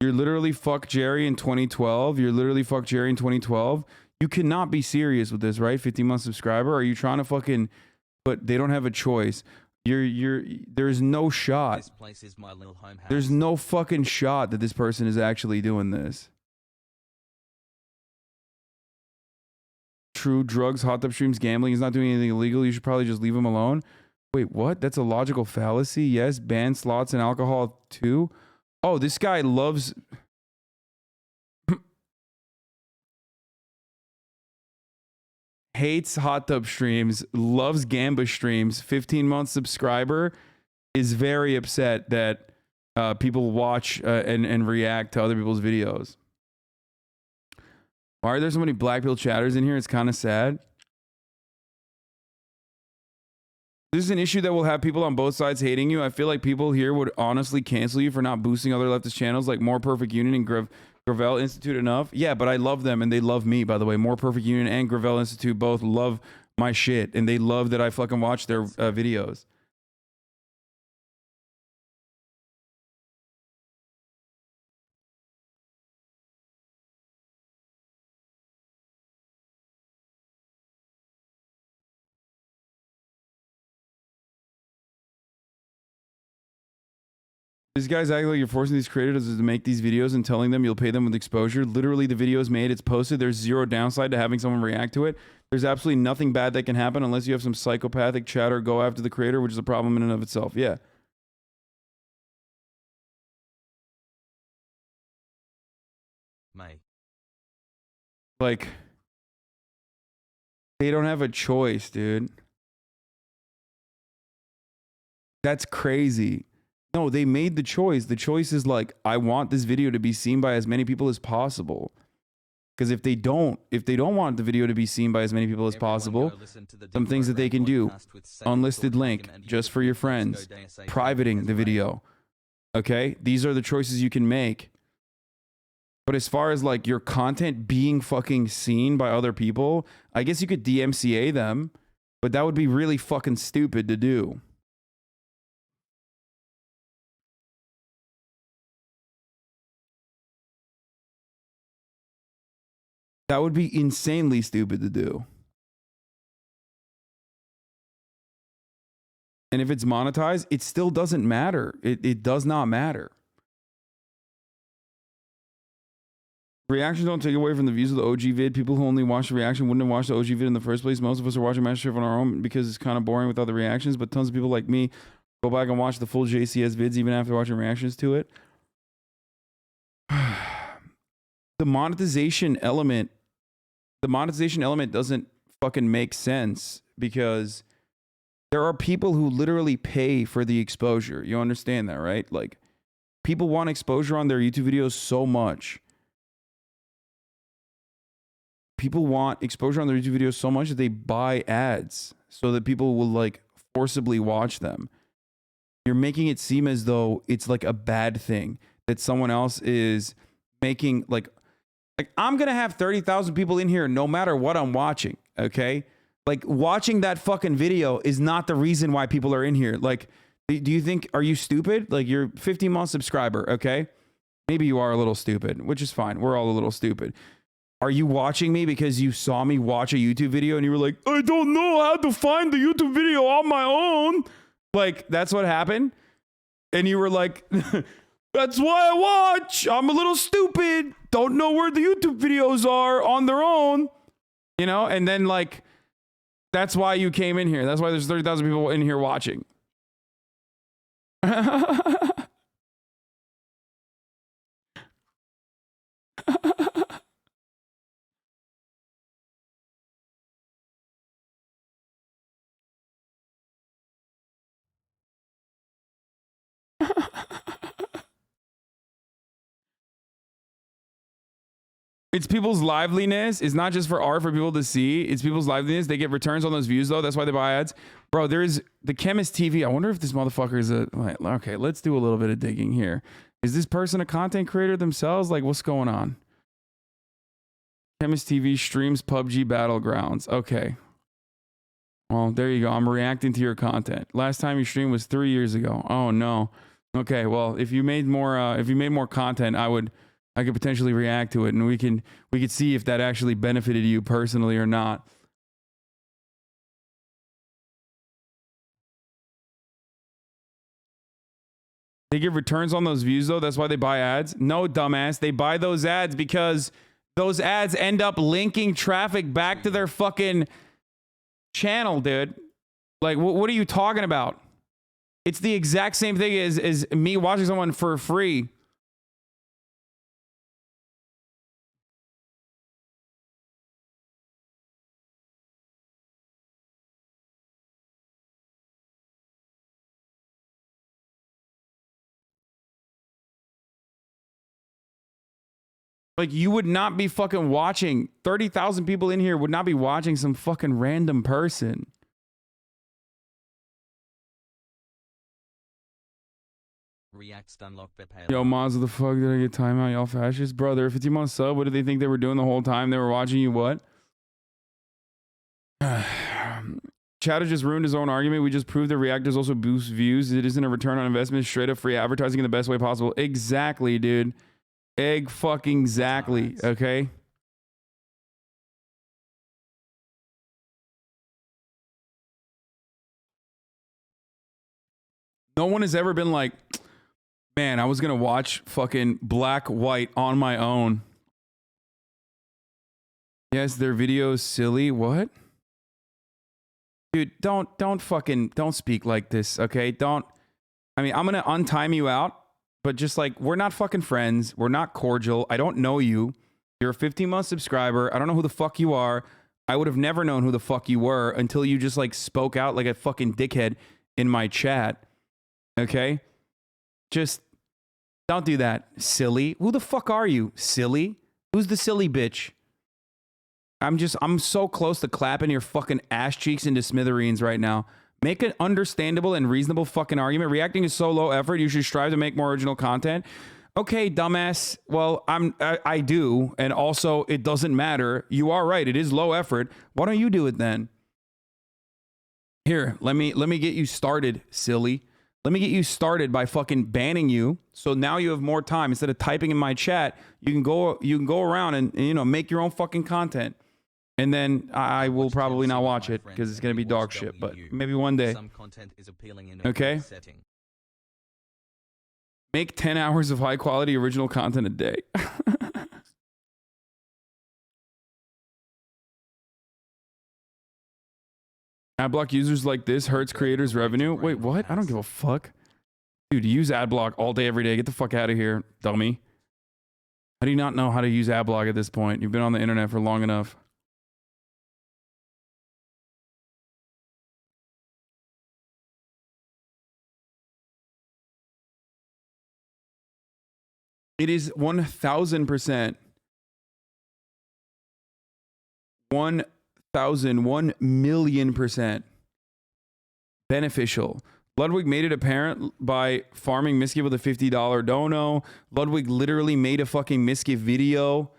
You're literally fuck Jerry in 2012. You're literally fuck Jerry in 2012. You cannot be serious with this, right? 50-month subscriber. Are you trying to fucking... But they don't have a choice. There's no shot. This place is my little home house. There's no fucking shot that this person is actually doing this. True, drugs, hot tub streams, gambling. He's not doing anything illegal. You should probably just leave him alone. Wait, what? That's a logical fallacy. Yes, ban slots and alcohol too. Oh, this guy loves... hates hot tub streams, loves Gamba streams, 15-month subscriber, is very upset that people watch and react to other people's videos. Why are there so many black pill chatters in here? It's kind of sad. This is an issue that will have people on both sides hating you. I feel like people here would honestly cancel you for not boosting other leftist channels like More Perfect Union and Gravel Institute enough. Yeah, but I love them and they love me, by the way. More Perfect Union and Gravel Institute both love my shit and they love that I fucking watch their videos. These guys act like you're forcing these creators to make these videos and telling them you'll pay them with exposure. Literally, the video is made, it's posted. There's zero downside to having someone react to it. There's absolutely nothing bad that can happen unless you have some psychopathic chatter go after the creator, which is a problem in and of itself. Yeah. Like, they don't have a choice, dude. That's crazy. No, they made the choice. The choice is like, I want this video to be seen by as many people as possible. Because if they don't want the video to be seen by as many people as possible, some things that they can do: unlisted link just for your friends, privating the video. Okay, these are the choices you can make. But as far as like your content being fucking seen by other people, I guess you could DMCA them, but that would be really fucking stupid to do. That would be insanely stupid to do. And if it's monetized, it still doesn't matter. It does not matter. Reactions don't take away from the views of the OG vid. People who only watch the reaction wouldn't have watched the OG vid in the first place. Most of us are watching MasterChef on our own because it's kind of boring without the reactions, but tons of people like me go back and watch the full JCS vids even after watching reactions to it. The monetization element doesn't fucking make sense because there are people who literally pay for the exposure. You understand that, right? Like, people want exposure on their YouTube videos so much. People want exposure on their YouTube videos so much that they buy ads so that people will like forcibly watch them. You're making it seem as though it's like a bad thing that someone else is making like I'm going to have 30,000 people in here no matter what I'm watching, okay? Like, watching that fucking video is not the reason why people are in here. Like, do you think, are you stupid? Like, you're 15-month subscriber, okay? Maybe you are a little stupid, which is fine. We're all a little stupid. Are you watching me because you saw me watch a YouTube video and you were like, I don't know how to find the YouTube video on my own? Like, that's what happened? And you were like, that's why I watch. I'm a little stupid. Don't know where the YouTube videos are on their own. You know? And then, like, that's why you came in here. That's why there's 30,000 people in here watching. It's people's liveliness. It's not just for art for people to see. It's people's liveliness. They get returns on those views, though. That's why they buy ads. Bro, there's the Chemist TV. I wonder if this motherfucker is a... Okay, let's do a little bit of digging here. Is this person a content creator themselves? Like, what's going on? Chemist TV streams PUBG Battlegrounds. Okay. Well, there you go. I'm reacting to your content. Last time you streamed was 3 years ago. Oh, no. Okay, well, if you made more content, I could potentially react to it, and we could see if that actually benefited you personally or not. They give returns on those views, though. That's why they buy ads. No, dumbass. They buy those ads because those ads end up linking traffic back to their fucking channel, dude. Like, what are you talking about? It's the exact same thing as me watching someone for free. Like, you would not be fucking watching. 30,000 people in here would not be watching some fucking random person. Reacts unlock Bepe. Yo, Maz, what the fuck did I get timeout? Y'all fascists? Brother, if it's you on sub, what did they think they were doing the whole time? They were watching you what? Chatter just ruined his own argument. We just proved that reactors also boost views. It isn't a return on investment. Straight up free advertising in the best way possible. Exactly, dude. Egg fucking exactly. Okay. No one has ever been like, man, I was gonna watch fucking Black White on my own. Yes, their videos silly. What? Dude, don't speak like this, okay? I mean, I'm gonna untime you out, but just like, we're not fucking friends. We're not cordial. I don't know you. You're a 15-month subscriber. I don't know who the fuck you are. I would have never known who the fuck you were until you just like spoke out like a fucking dickhead in my chat. Okay? Just don't do that, silly. Who the fuck are you, silly? Who's the silly bitch? I'm so close to clapping your fucking ass cheeks into smithereens right now. Make an understandable and reasonable fucking argument. Reacting is so low effort. You should strive to make more original content. Okay, dumbass. Well, I do, and also it doesn't matter. You are right. It is low effort. Why don't you do it then? Here, let me get you started, silly. Let me get you started by fucking banning you. So now you have more time. Instead of typing in my chat, you can go around and you know, make your own fucking content. And then I will probably not watch it because it's going to be dog shit, but maybe one day. Some content is appealing in Okay? setting. Make 10 hours of high quality original content a day. Adblock users like this hurts creators' revenue. Wait, what? I don't give a fuck. Dude, use Adblock all day, every day. Get the fuck out of here, dummy. How do you not know how to use Adblock at this point? You've been on the internet for long enough. It is 1,000%. 1,000,000,000% beneficial. Ludwig made it apparent by farming Miski with a $50 dono. Ludwig literally made a fucking Miski video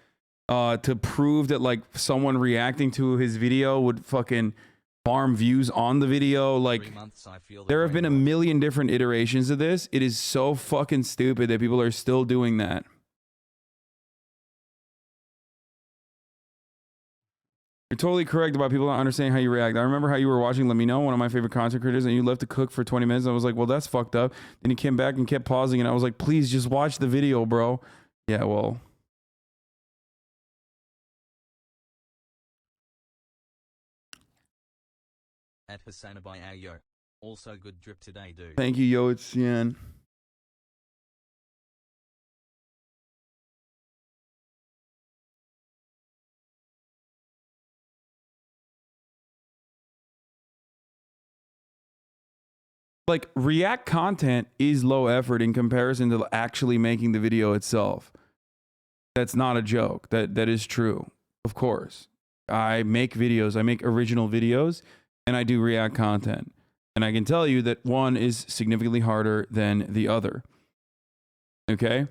to prove that like someone reacting to his video would fucking farm views on the video. Like, there have been a million different iterations of this. It is so fucking stupid that people are still doing that. You're totally correct about people not understanding how you react. I remember how you were watching Let Me Know, one of my favorite content creators, and you left to cook for 20 minutes. I was like, well, that's fucked up. Then he came back and kept pausing, and I was like, please just watch the video, bro. Yeah, well. At HasanAbi, yo. Also good drip today, dude. Thank you, yo, it's Cian. Like, React content is low effort in comparison to actually making the video itself. That's not a joke. That is true. Of course. I make videos. I make original videos, and I do React content. And I can tell you that one is significantly harder than the other. Okay?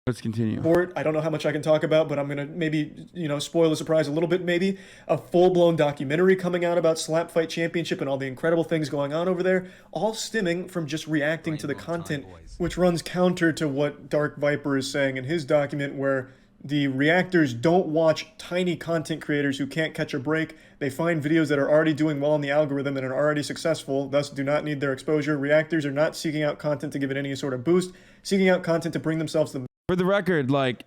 Let's continue. I don't know how much I can talk about, but I'm going to maybe, spoil the surprise a little bit, maybe. A full-blown documentary coming out about Slap Fight Championship and all the incredible things going on over there, all stemming from just reacting to the content, which runs counter to what Dark Viper is saying in his document, where the reactors don't watch tiny content creators who can't catch a break. They find videos that are already doing well in the algorithm and are already successful, thus do not need their exposure. Reactors are not seeking out content to give it any sort of boost, seeking out content to bring themselves the... For the record, like,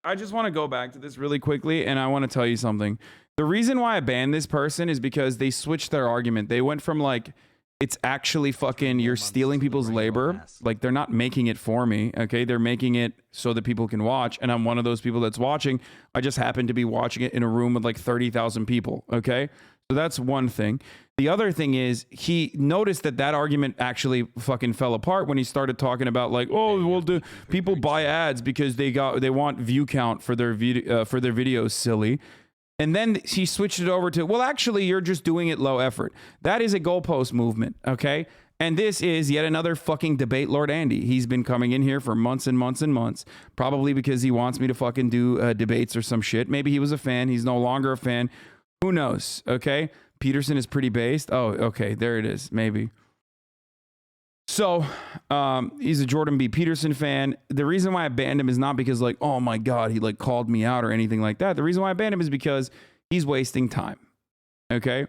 I just want to go back to this really quickly, and I want to tell you something. The reason why I banned this person is because they switched their argument. They went from, like, It's actually fucking, you're stealing people's labor. Like, they're not making it for me, okay? They're making it so that people can watch, and I'm one of those people that's watching. I just happen to be watching it in a room with like 30,000 people, okay? So that's one thing. The other thing is, he noticed that that argument actually fucking fell apart when he started talking about like, oh, well, do people buy ads because they want view count for their videos, silly. And then he switched it over to, well, actually, you're just doing it low effort. That is a goalpost movement, okay? And this is yet another fucking debate Lord Andy. He's been coming in here for months and months and months, probably because he wants me to fucking do debates or some shit. Maybe he was a fan. He's no longer a fan. Who knows, okay? Peterson is pretty based. Oh, okay, there it is, maybe. So, he's a Jordan B. Peterson fan. The reason why I banned him is not because like, oh my God, he like called me out or anything like that. The reason why I banned him is because he's wasting time. Okay?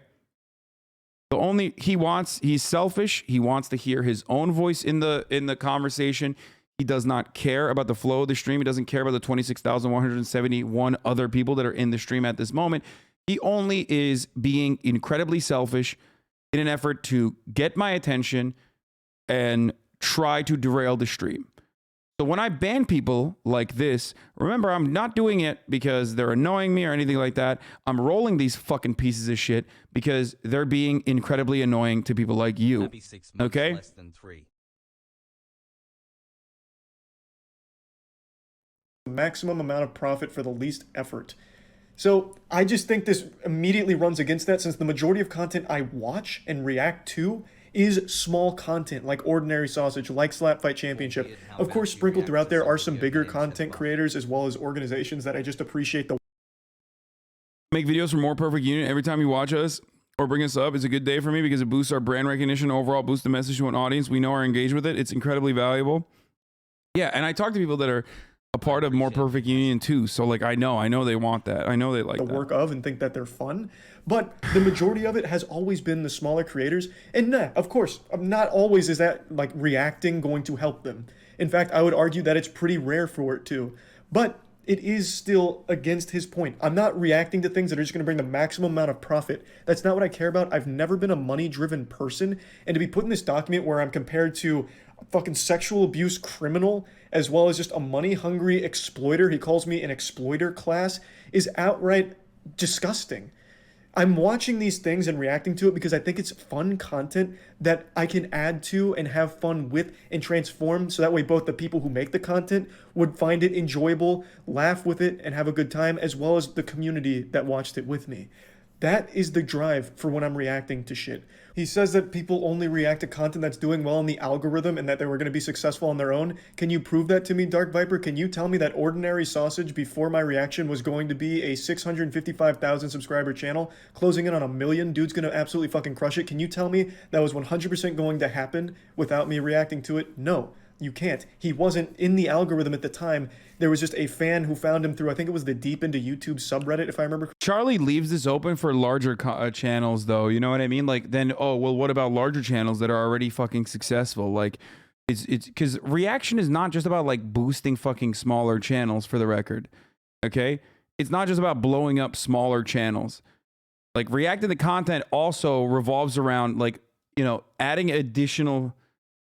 He's selfish. He wants to hear his own voice in the conversation. He does not care about the flow of the stream. He doesn't care about the 26,171 other people that are in the stream at this moment. He only is being incredibly selfish in an effort to get my attention and try to derail the stream. So when I ban people like this, remember, I'm not doing it because they're annoying me or anything like that. I'm rolling these fucking pieces of shit because they're being incredibly annoying to people like you. Okay? Less than 3. Maximum amount of profit for the least effort. So I just think this immediately runs against that, since the majority of content I watch and react to is small content like Ordinary Sausage, like Slap Fight Championship. Of course, sprinkled throughout there are some bigger content creators as well as organizations that I just appreciate the Make videos for More Perfect Union. Every time you watch us or bring us up, it's a good day for me because it boosts our brand recognition, overall boosts the message to an audience. We know are engaged with it. It's incredibly valuable. Yeah, and I talk to people that are a part of More Perfect Union too. So like, I know they want that. I know they like that. work of and think that they're fun. But the majority of it has always been the smaller creators. And nah, of course, not always is that like reacting going to help them. In fact, I would argue that it's pretty rare for it too. But it is still against his point. I'm not reacting to things that are just going to bring the maximum amount of profit. That's not what I care about. I've never been a money-driven person. And to be put in this document where I'm compared to a fucking sexual abuse criminal as well as just a money-hungry exploiter, he calls me an exploiter class, is outright disgusting. I'm watching these things and reacting to it because I think it's fun content that I can add to and have fun with and transform, so that way both the people who make the content would find it enjoyable, laugh with it, and have a good time, as well as the community that watched it with me. That is the drive for when I'm reacting to shit. He says that people only react to content that's doing well in the algorithm and that they were going to be successful on their own. Can you prove that to me, Dark Viper? Can you tell me that Ordinary Sausage before my reaction was going to be a 655,000 subscriber channel, closing in on 1 million? Dude's going to absolutely fucking crush it. Can you tell me that was 100% going to happen without me reacting to it? No. You can't. He wasn't in the algorithm at the time. There was just a fan who found him through, I think it was the Deep Into YouTube subreddit, if I remember. Charlie leaves this open for larger channels, though. You know what I mean? Like, then, oh, well, what about larger channels that are already fucking successful? Like, it's because reaction is not just about like boosting fucking smaller channels, for the record. Okay? It's not just about blowing up smaller channels. Like, reacting to content also revolves around, like, you know, adding additional,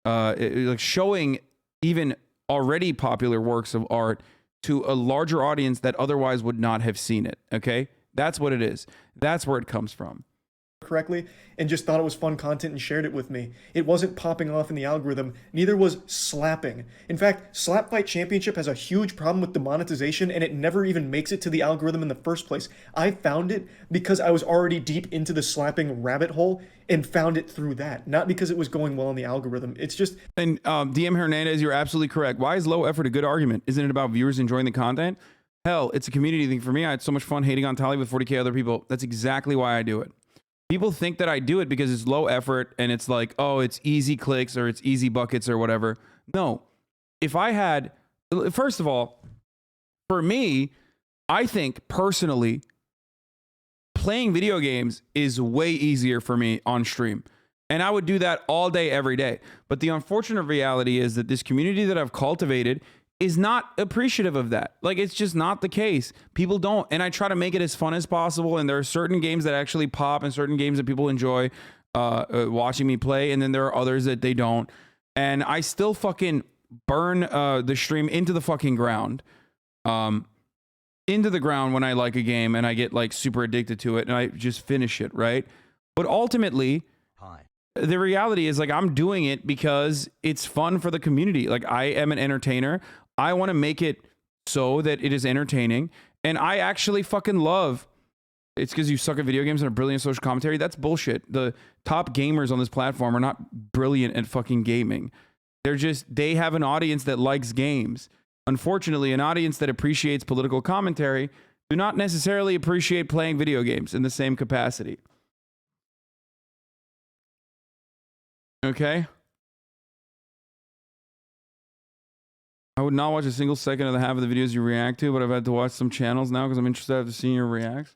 like showing even already popular works of art to a larger audience that otherwise would not have seen it. Okay, that's what it is. That's where it comes from. Correctly, and just thought it was fun content and shared it with me. It wasn't popping off in the algorithm, neither was slapping. In fact, Slap Fight Championship has a huge problem with demonetization, and it never even makes it to the algorithm in the first place. I found it because I was already deep into the slapping rabbit hole and found it through that, not because it was going well in the algorithm. It's just... And DM Hernandez, you're absolutely correct. Why is low effort a good argument? Isn't it about viewers enjoying the content? Hell, it's a community thing. For me, I had so much fun hating on Tally with 40K other people. That's exactly why I do it. People think that I do it because it's low effort and it's like, oh, it's easy clicks or it's easy buckets or whatever. No. If I had, first of all, for me, I think personally, playing video games is way easier for me on stream. And I would do that all day, every day. But the unfortunate reality is that this community that I've cultivated is not appreciative of that. Like, it's just not the case. People don't. And I try to make it as fun as possible. And there are certain games that actually pop and certain games that people enjoy. watching me play, and then there are others that they don't. And I still fucking burn the stream into the fucking ground. Into the ground when I like a game and I get like super addicted to it and I just finish it, right? But ultimately, the reality is like I'm doing it because it's fun for the community. Like I am an entertainer. I want to make it so that it is entertaining. And I actually fucking love it's because you suck at video games and are brilliant at social commentary. That's bullshit. The top gamers on this platform are not brilliant at fucking gaming. They have an audience that likes games. Unfortunately, an audience that appreciates political commentary do not necessarily appreciate playing video games in the same capacity. Okay? I would not watch a single second of the half of the videos you react to, but I've had to watch some channels now because I'm interested after seeing your reacts.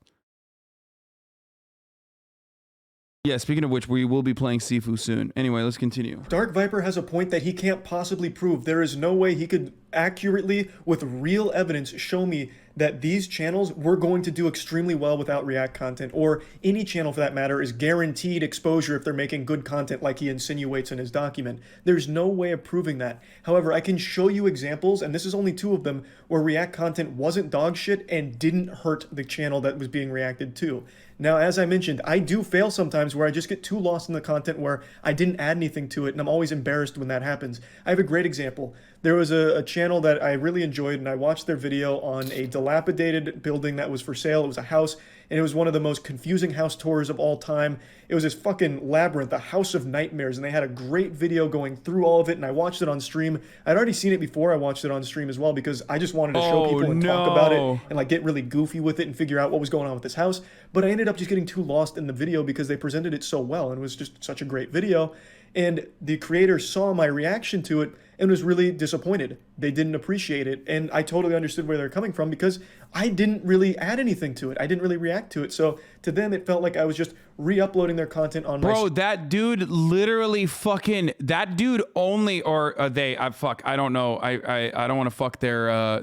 Yeah, speaking of which, we will be playing Sifu soon. Anyway, let's continue. Dark Viper has a point that he can't possibly prove. There is no way he could accurately, with real evidence, show me that these channels were going to do extremely well without React content, or any channel for that matter is guaranteed exposure if they're making good content like he insinuates in his document. There's no way of proving that. However, I can show you examples, and this is only 2 of them, where React content wasn't dog shit and didn't hurt the channel that was being reacted to. Now, as I mentioned, I do fail sometimes where I just get too lost in the content where I didn't add anything to it, and I'm always embarrassed when that happens. I have a great example. There was a channel that I really enjoyed, and I watched their video on a dilapidated building that was for sale. It was a house, and it was one of the most confusing house tours of all time. It was this fucking labyrinth, a house of nightmares, and they had a great video going through all of it, and I watched it on stream. I'd already seen it before I watched it on stream as well because I just wanted to show people and talk about it and like get really goofy with it and figure out what was going on with this house. But I ended up just getting too lost in the video because they presented it so well, and it was just such a great video. And the creator saw my reaction to it and was really disappointed. They didn't appreciate it. And I totally understood where they're coming from because I didn't really add anything to it. I didn't really react to it. So to them, it felt like I was just re-uploading their content on my... Bro, that dude literally fucking... That dude only... Or they... fuck. I don't know. I don't want to fuck their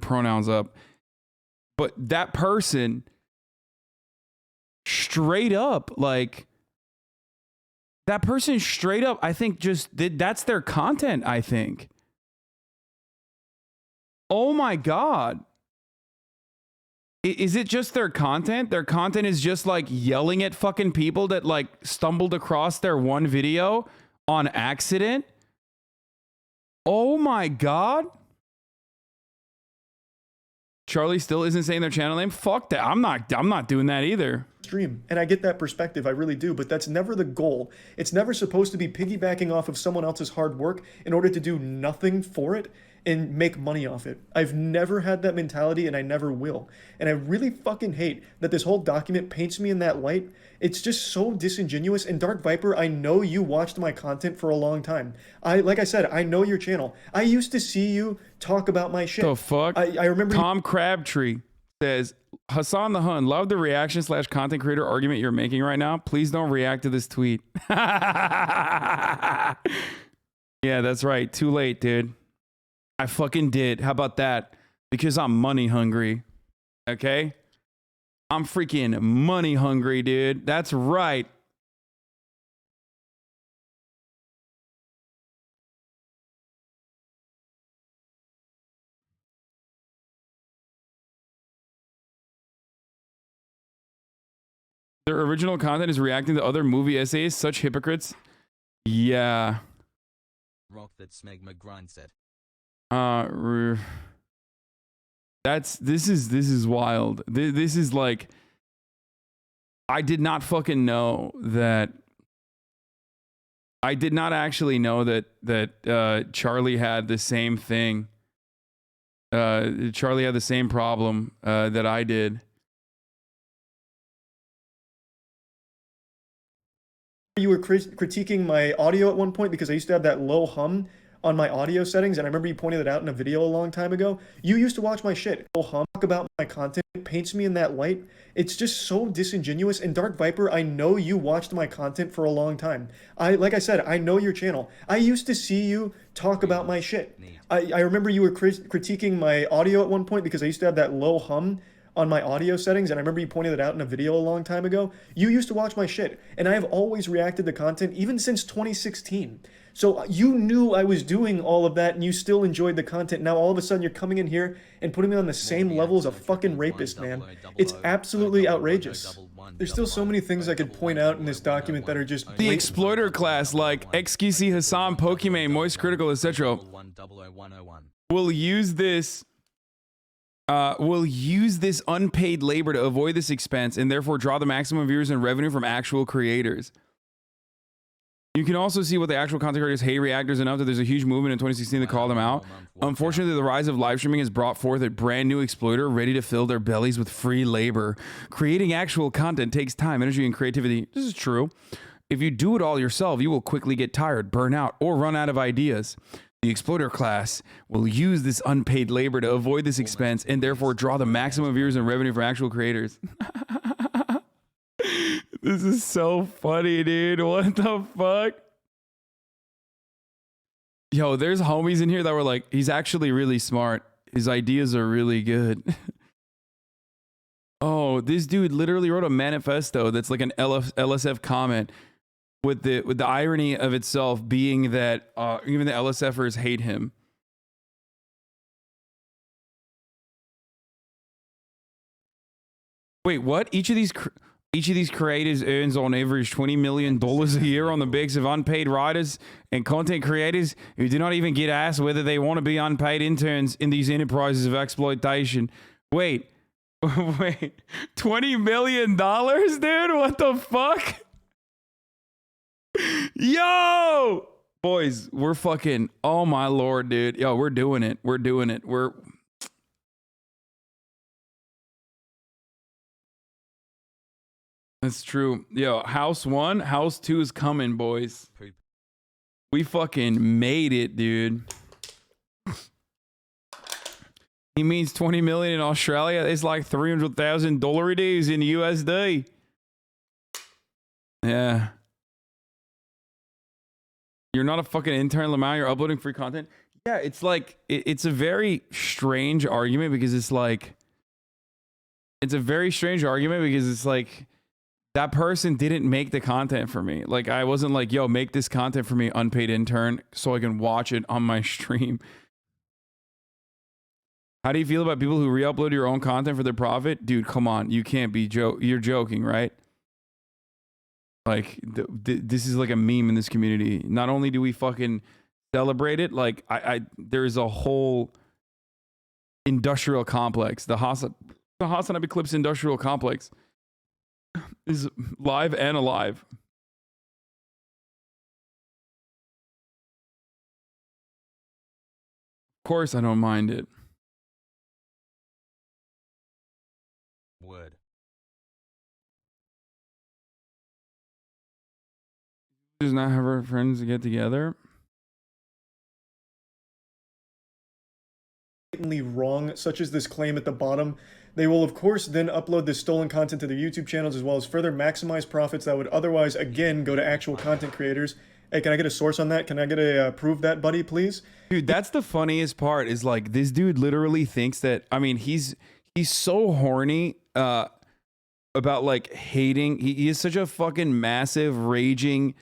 pronouns up. But that person... straight up, like, that person straight up, I think just that's their content, I think. Oh my God. Is it just their content? Their content is just like yelling at fucking people that like stumbled across their one video on accident? Oh my God. Charlie still isn't saying their channel name? Fuck that. I'm not doing that either. Stream. And I get that perspective, I really do, but that's never the goal. It's never supposed to be piggybacking off of someone else's hard work in order to do nothing for it and make money off it. I've never had that mentality and I never will. And I really fucking hate that this whole document paints me in that light. It's just so disingenuous. And Dark Viper, I know you watched my content for a long time. Like I said, I know your channel. I used to see you talk about my shit. The fuck? I remember Tom Crabtree says, Hasan the Hun, love the reaction / content creator argument you're making right now. Please don't react to this tweet. Yeah, that's right. Too late, dude. I fucking did. How about that? Because I'm money hungry. Okay? I'm freaking money hungry, dude. That's right. Their original content is reacting to other movie essays. Such hypocrites. Yeah. Rock that Smegma Grind said. This is wild. This is like, I did not fucking know that. I did not actually know that Charlie had the same thing. Charlie had the same problem that I did. You were critiquing my audio at one point because I used to have that low hum on my audio settings, and I remember you pointed it out in a video a long time ago. You used to watch my shit. Low hum, talk about my content, it paints me in that light. It's just so disingenuous. And Dark Viper, I know you watched my content for a long time. Like I said, I know your channel. I used to see you talk about my shit. I remember you were critiquing my audio at one point because I used to have that low hum on my audio settings, and I remember you pointed it out in a video a long time ago. You used to watch my shit, and I have always reacted to content even since 2016. So you knew I was doing all of that, and you still enjoyed the content. Now all of a sudden you're coming in here and putting me on the same level as a fucking rapist, man. It's absolutely outrageous. There's still so many things I could point out in this document that are just The exploiter class, like XQC, Hasan, Pokimane, MoistCr1TiKaL, etc., will use this unpaid labor to avoid this expense and therefore draw the maximum viewers and revenue from actual creators. You can also see what the actual content creators hate reactors enough that there's a huge movement in 2016 to call them out. Unfortunately, the rise of live streaming has brought forth a brand new exploiter ready to fill their bellies with free labor. Creating actual content takes time, energy, and creativity. This is true. If you do it all yourself, you will quickly get tired, burn out, or run out of ideas. The exploiter class will use this unpaid labor to avoid this expense and therefore draw the maximum viewers and revenue from actual creators. This is so funny, dude. What the fuck? Yo, there's homies in here that were like, he's actually really smart. His ideas are really good. Oh, this dude literally wrote a manifesto that's like an LSF comment with the irony of itself being that even the LSFers hate him. Wait, what? Each of these creators earns on average $20 million a year on the backs of unpaid writers and content creators who do not even get asked whether they want to be unpaid interns in these enterprises of exploitation. Wait, $20 million, dude? What the fuck? Yo! Boys, we're fucking, oh my lord, dude. Yo, we're doing it. We're doing it. That's true. Yo, house 1, house 2 is coming, boys. We fucking made it, dude. He means 20 million in Australia. It's like $300,000 it is in USD. Yeah. You're not a fucking intern, Lamau. You're uploading free content. Yeah, it's like, it's a very strange argument because it's like, it's a very strange argument because it's like, that person didn't make the content for me. Like, I wasn't like, yo, make this content for me, unpaid intern, so I can watch it on my stream. How do you feel about people who re-upload your own content for their profit? Dude, come on. You can't be you're joking, right? Like, this is like a meme in this community. Not only do we fucking celebrate it, like, there's a whole industrial complex. The HasanAbi Clips industrial complex is live and alive. Of course, I don't mind it. Word. Does not have her friends get together. Wrong, such as this claim at the bottom. They will, of course, then upload this stolen content to their YouTube channels as well as further maximize profits that would otherwise, again, go to actual content creators. Hey, can I get a source on that? Can I get a prove that, buddy, please? Dude, that's the funniest part is like this dude literally thinks that, I mean, he's so horny about like hating. He is such a fucking massive, raging,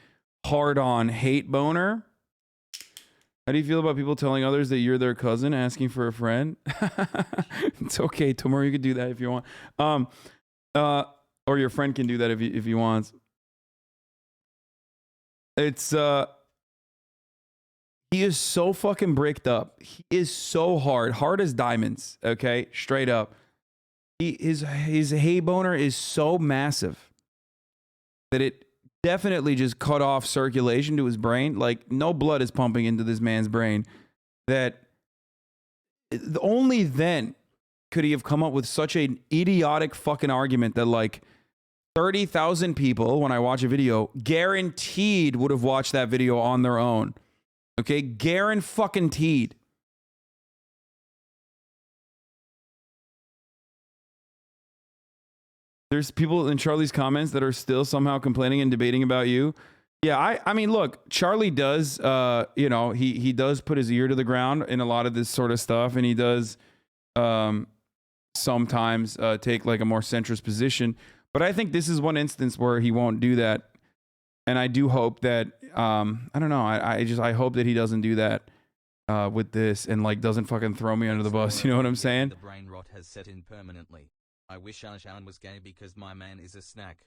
hard-on hate boner. How do you feel about people telling others that you're their cousin, asking for a friend? It's okay, tomorrow you could do that if you want. Or your friend can do that if he wants. It's he is so fucking bricked up. He is so hard as diamonds. Okay, straight up. His hay boner is so massive that it definitely just cut off circulation to his brain. Like, no blood is pumping into this man's brain. That only then could he have come up with such an idiotic fucking argument that like 30,000 people, when I watch a video, guaranteed would have watched that video on their own. Okay, guaranteed. There's people in Charlie's comments that are still somehow complaining and debating about you. Yeah, I mean, look, Charlie does, you know, he does put his ear to the ground in a lot of this sort of stuff, and he does sometimes take like a more centrist position. But I think this is one instance where he won't do that. And I do hope that, I don't know, I hope that he doesn't do that with this and like doesn't fucking throw me under the bus. You know what I'm saying? The brain rot has set in permanently. I wish Hasan was gay because my man is a snack.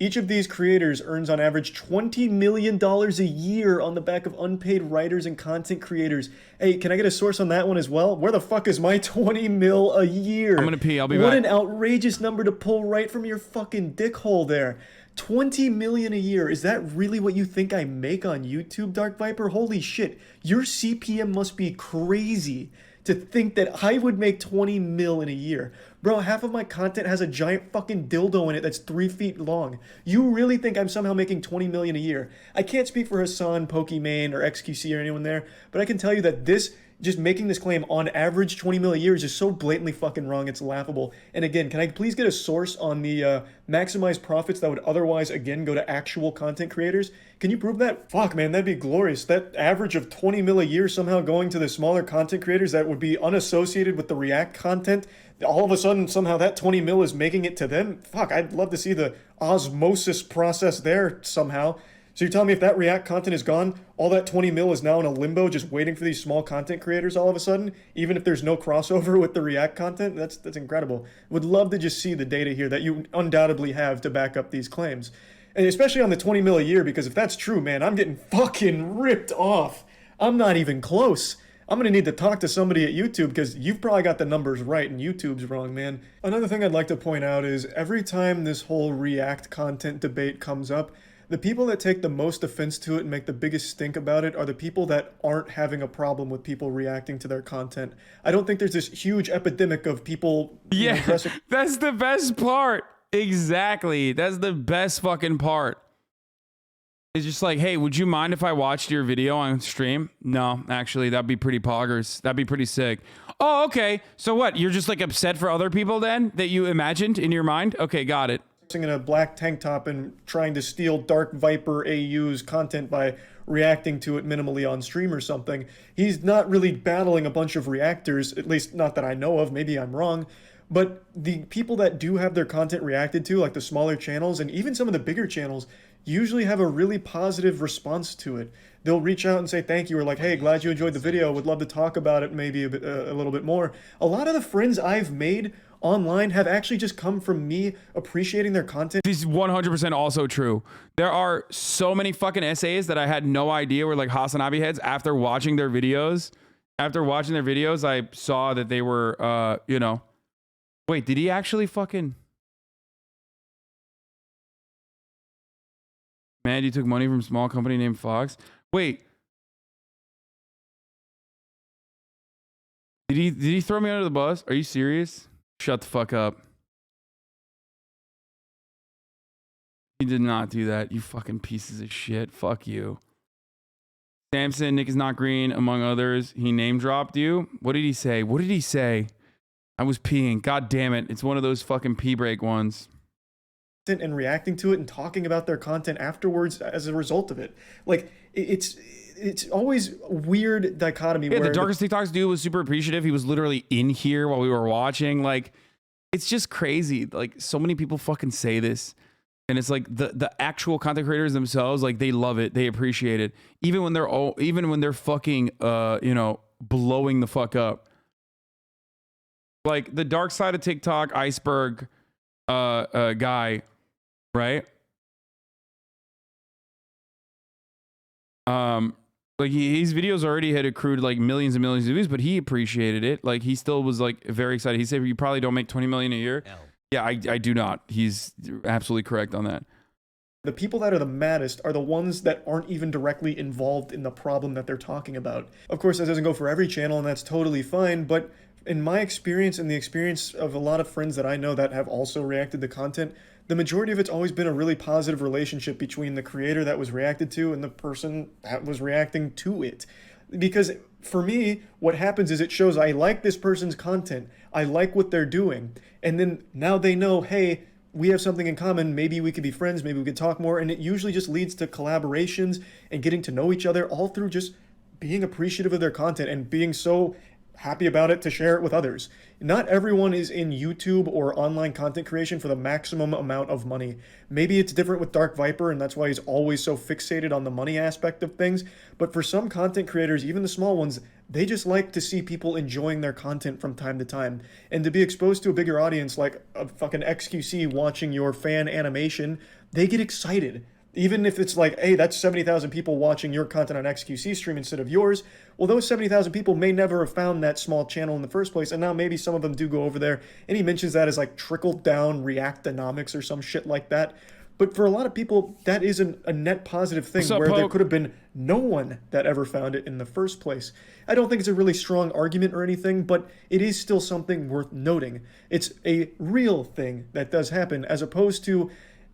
Each of these creators earns on average $20 million a year on the back of unpaid writers and content creators. Hey, can I get a source on that one as well? Where the fuck is my 20 mil a year? I'm gonna pee, I'll be back. What an outrageous number to pull right from your fucking dick hole there. 20 million a year. Is that really what you think I make on YouTube, Dark Viper? Holy shit. Your CPM must be crazy to think that I would make 20 mil in a year. Bro, half of my content has a giant fucking dildo in it that's 3 feet long. You really think I'm somehow making 20 million a year? I can't speak for Hasan, Pokimane, or XQC or anyone there, but I can tell you that this, just making this claim on average 20 mil a year is just so blatantly fucking wrong, it's laughable. And again, can I please get a source on the maximized profits that would otherwise again go to actual content creators? Can you prove that? Fuck man, that'd be glorious. That average of 20 mil a year somehow going to the smaller content creators that would be unassociated with the React content, all of a sudden somehow that 20 mil is making it to them? Fuck, I'd love to see the osmosis process there somehow. So you're telling me if that React content is gone, all that 20 mil is now in a limbo just waiting for these small content creators all of a sudden, even if there's no crossover with the React content? That's incredible. Would love to just see the data here that you undoubtedly have to back up these claims. And especially on the 20 mil a year, because if that's true, man, I'm getting fucking ripped off. I'm not even close. I'm going to need to talk to somebody at YouTube because you've probably got the numbers right and YouTube's wrong, man. Another thing I'd like to point out is every time this whole React content debate comes up, the people that take the most offense to it and make the biggest stink about it are the people that aren't having a problem with people reacting to their content. I don't think there's this huge epidemic of people... Yeah, that's the best part. Exactly. That's the best fucking part. It's just like, hey, would you mind if I watched your video on stream? No, actually, that'd be pretty poggers. That'd be pretty sick. Oh, okay. So what? You're just like upset for other people then that you imagined in your mind? Okay, got it. In a black tank top and trying to steal Dark Viper AU's content by reacting to it minimally on stream or something. He's not really battling a bunch of reactors, at least not that I know of, maybe I'm wrong. But the people that do have their content reacted to, like the smaller channels and even some of the bigger channels, usually have a really positive response to it. They'll reach out and say thank you, or like, hey, glad you enjoyed the video, would love to talk about it maybe a little bit more. A lot of the friends I've made online have actually just come from me appreciating their content. This is 100% also true. There are so many fucking essays that I had no idea were like HasanAbi heads. After watching their videos, I saw that they were, you know, wait, did he actually fucking... Man, you took money from a small company named Fox. Wait. Did he throw me under the bus? Are you serious? Shut the fuck up. He did not do that. You fucking pieces of shit. Fuck you. Samson, Nick is not green, among others. He name dropped you. What did he say? What did he say? I was peeing. God damn it. It's one of those fucking pee break ones. And reacting to it and talking about their content afterwards as a result of it. Like, it's always a weird dichotomy. Yeah, where the Darkest TikToks dude was super appreciative. He was literally in here while we were watching. Like, it's just crazy. Like, so many people fucking say this. And it's like the actual content creators themselves, like, they love it. They appreciate it. Even when they're fucking, you know, blowing the fuck up. Like, the dark side of TikTok iceberg guy, right? Like his videos already had accrued like millions and millions of views, but he appreciated it. Like he still was like very excited. He said, "You probably don't make 20 million a year." Yeah, I do not. He's absolutely correct on that. The people that are the maddest are the ones that aren't even directly involved in the problem that they're talking about. Of course, that doesn't go for every channel, and that's totally fine, but in my experience and the experience of a lot of friends that I know that have also reacted to content, the majority of it's always been a really positive relationship between the creator that was reacted to and the person that was reacting to it. Because for me, what happens is it shows I like this person's content, I like what they're doing, and then now they know, hey, we have something in common, maybe we could be friends, maybe we could talk more, and it usually just leads to collaborations and getting to know each other all through just being appreciative of their content and being so happy about it to share it with others. Not everyone is in YouTube or online content creation for the maximum amount of money. Maybe it's different with Dark Viper, and that's why he's always so fixated on the money aspect of things. But for some content creators, even the small ones, they just like to see people enjoying their content from time to time. And to be exposed to a bigger audience like a fucking XQC watching your fan animation, they get excited. Even if it's like, hey, that's 70,000 people watching your content on XQC stream instead of yours. Well, those 70,000 people may never have found that small channel in the first place, and now maybe some of them do go over there. And he mentions that as like trickle-down reactonomics or some shit like that. But for a lot of people, that is a net positive thing where there could have been no one that ever found it in the first place. I don't think it's a really strong argument or anything, but it is still something worth noting. It's a real thing that does happen, as opposed to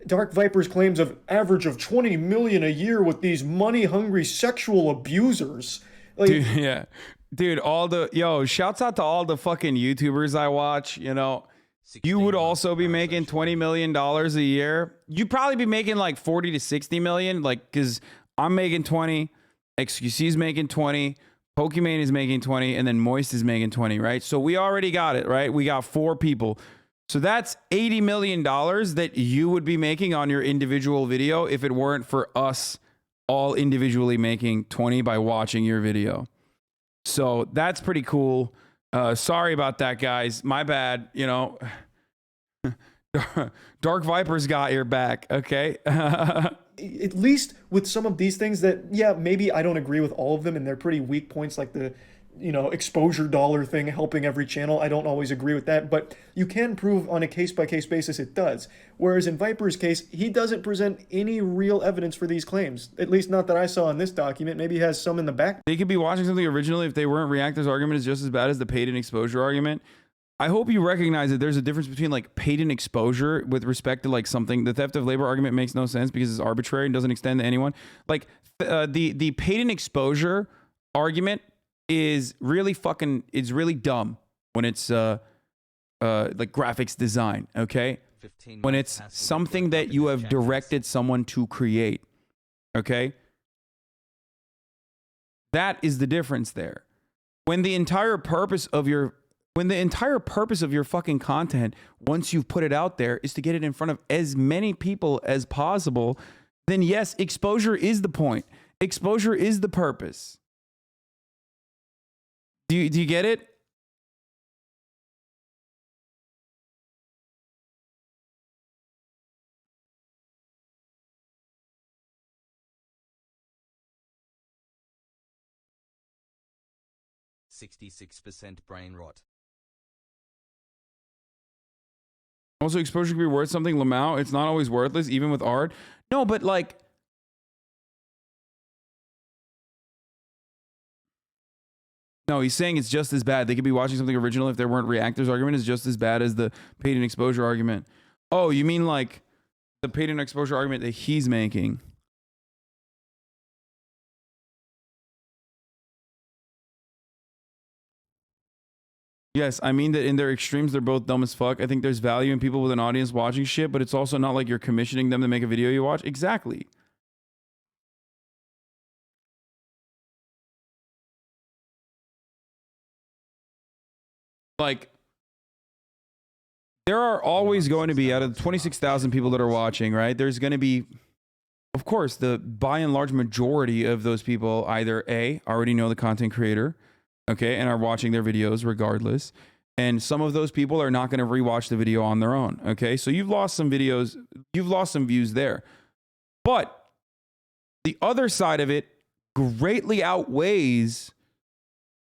Dark Viper's claims of average of 20 million a year with these money-hungry sexual abusers. Like, dude, yeah. Dude, shouts out to all the fucking YouTubers I watch, you know. You would also be making $20 million a year. You'd probably be making like 40 to 60 million, like, because I'm making 20, XQC's making 20, Pokimane is making 20, and then Moist is making 20, right? So we already got it, right? We got 4 people. So that's $80 million that you would be making on your individual video if it weren't for us all individually making 20 by watching your video. So that's pretty cool. Sorry about that, guys. My bad. You know, Dark Viper's got your back. Okay. At least with some of these things that, yeah, maybe I don't agree with all of them, and they're pretty weak points, like the, you know, exposure dollar thing helping every channel. I don't always agree with that, but you can prove on a case-by-case basis it does. Whereas in Viper's case, he doesn't present any real evidence for these claims. At least not that I saw in this document. Maybe he has some in the back. They could be watching something originally if they weren't reactors argument is just as bad as the paid and exposure argument. I hope you recognize that there's a difference between like paid and exposure with respect to like something. The theft of labor argument makes no sense because it's arbitrary and doesn't extend to anyone. Like the paid and exposure argument is really really dumb when it's like graphics design, okay? When it's something that you have directed someone to create, okay? That is the difference there. When the entire purpose of your fucking content, once you've put it out there, is to get it in front of as many people as possible, then yes, exposure is the point. Exposure is the purpose. Do you get it? %66 brain rot. Also, exposure can be worth something, Lamau. It's not always worthless, even with art. No, but like, no, he's saying it's just as bad. They could be watching something original if there weren't reactors argument is just as bad as the paid and exposure argument. Oh, you mean like the paid and exposure argument that he's making? Yes, I mean that in their extremes, they're both dumb as fuck. I think there's value in people with an audience watching shit, but it's also not like you're commissioning them to make a video you watch. Exactly. Like, there are always going to be, out of the 26,000 people that are watching, right? There's going to be, of course, the by and large majority of those people either A, already know the content creator, okay, and are watching their videos regardless. And some of those people are not going to rewatch the video on their own, okay? So you've lost some videos, you've lost some views there. But the other side of it greatly outweighs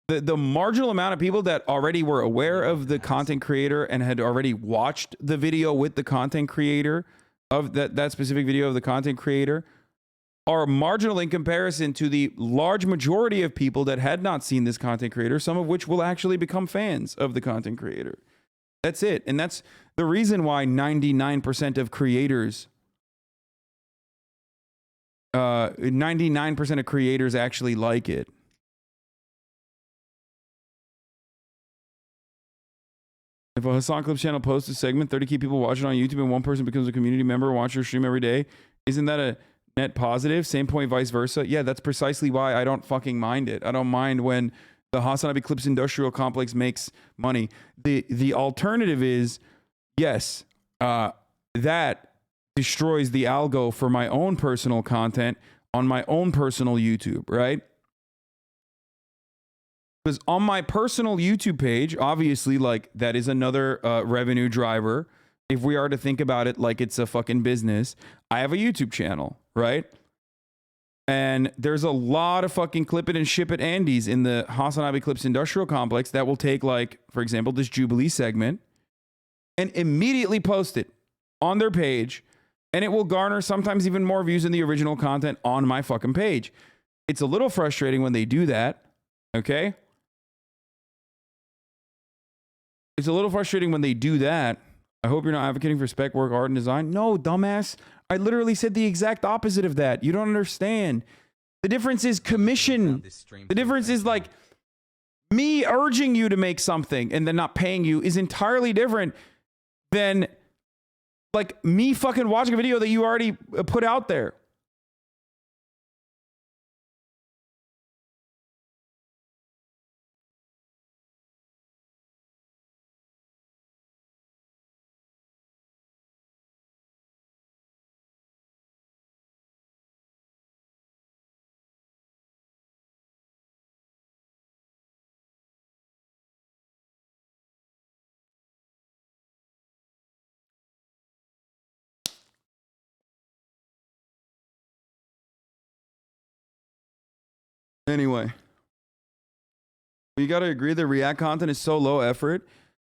the marginal amount of people that already were aware of the content creator and had already watched the video with the content creator of that specific video of the content creator are marginal in comparison to the large majority of people that had not seen this content creator, some of which will actually become fans of the content creator. That's it. And that's the reason why 99% of creators, 99% of creators actually like it. If a Hasan Clips channel posts a segment, 30 key people watch it on YouTube and one person becomes a community member, watch your stream every day, isn't that a net positive. Same point, vice versa. Yeah, that's precisely why I don't fucking mind it. I don't mind when the HasanAbi Clips industrial complex makes money. The alternative is, yes, that destroys the algo for my own personal content on my own personal YouTube, right? Because on my personal YouTube page, obviously, like, that is another revenue driver. If we are to think about it like it's a fucking business, I have a YouTube channel, right? And there's a lot of fucking clip it and ship it Andes in the HasanAbi Clips industrial complex that will take, like, for example, this Jubilee segment and immediately post it on their page, and it will garner sometimes even more views than the original content on my fucking page. It's a little frustrating when they do that, okay? It's a little frustrating when they do that. I hope you're not advocating for spec work, art, and design. No, dumbass. I literally said the exact opposite of that. You don't understand. The difference is commission. The difference is, like, me urging you to make something and then not paying you is entirely different than, like, me fucking watching a video that you already put out there. Anyway, you got to agree that React content is so low effort.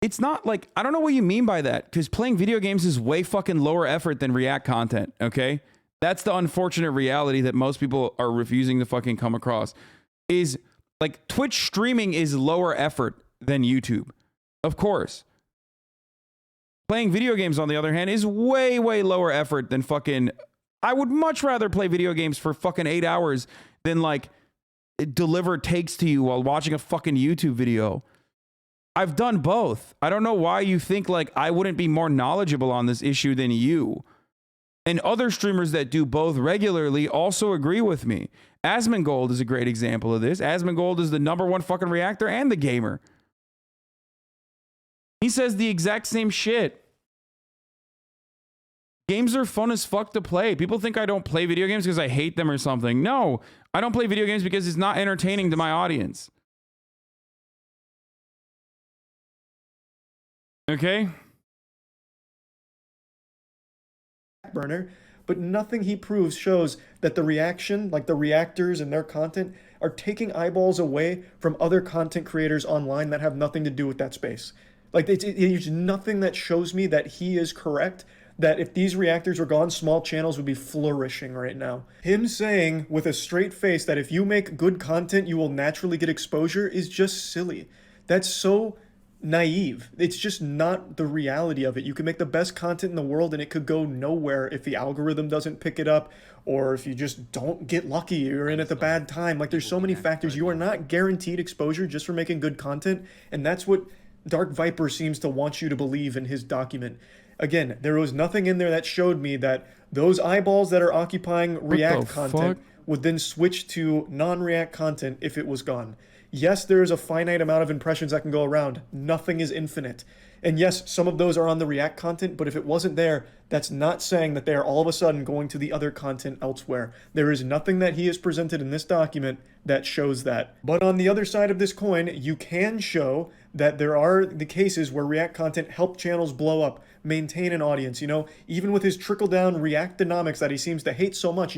It's not like, I don't know what you mean by that, because playing video games is way fucking lower effort than React content, okay? That's the unfortunate reality that most people are refusing to fucking come across. Is, like, Twitch streaming is lower effort than YouTube. Of course. Playing video games, on the other hand, is way, way lower effort than fucking... I would much rather play video games for fucking 8 hours than, like, deliver takes to you while watching a fucking YouTube video. I've done both. I don't know why you think, like, I wouldn't be more knowledgeable on this issue than you. And other streamers that do both regularly also agree with me. Asmongold is a great example of this. Asmongold is the #1 fucking reactor and the gamer. He says the exact same shit. Games are fun as fuck to play. People think I don't play video games because I hate them or something. No, I don't play video games because it's not entertaining to my audience. Okay? Burner, but nothing he proves shows that the reaction, like the reactors and their content, are taking eyeballs away from other content creators online that have nothing to do with that space. Like, there's nothing that shows me that he is correct, that if these reactors were gone, small channels would be flourishing right now. Him saying with a straight face that if you make good content, you will naturally get exposure is just silly. That's so naive. It's just not the reality of it. You can make the best content in the world and it could go nowhere if the algorithm doesn't pick it up, or if you just don't get lucky, you're in at the bad time. Like, there's so many factors. You are not guaranteed exposure just for making good content, and that's what Dark Viper seems to want you to believe in his document. Again, there was nothing in there that showed me that those eyeballs that are occupying React content would then switch to non-React content if it was gone. Yes, there is a finite amount of impressions that can go around. Nothing is infinite. And yes, some of those are on the React content, but if it wasn't there, that's not saying that they are all of a sudden going to the other content elsewhere. There is nothing that he has presented in this document that shows that. But on the other side of this coin, you can show that there are the cases where React content helped channels blow up, maintain an audience. You know, even with his trickle-down Reactonomics that he seems to hate so much,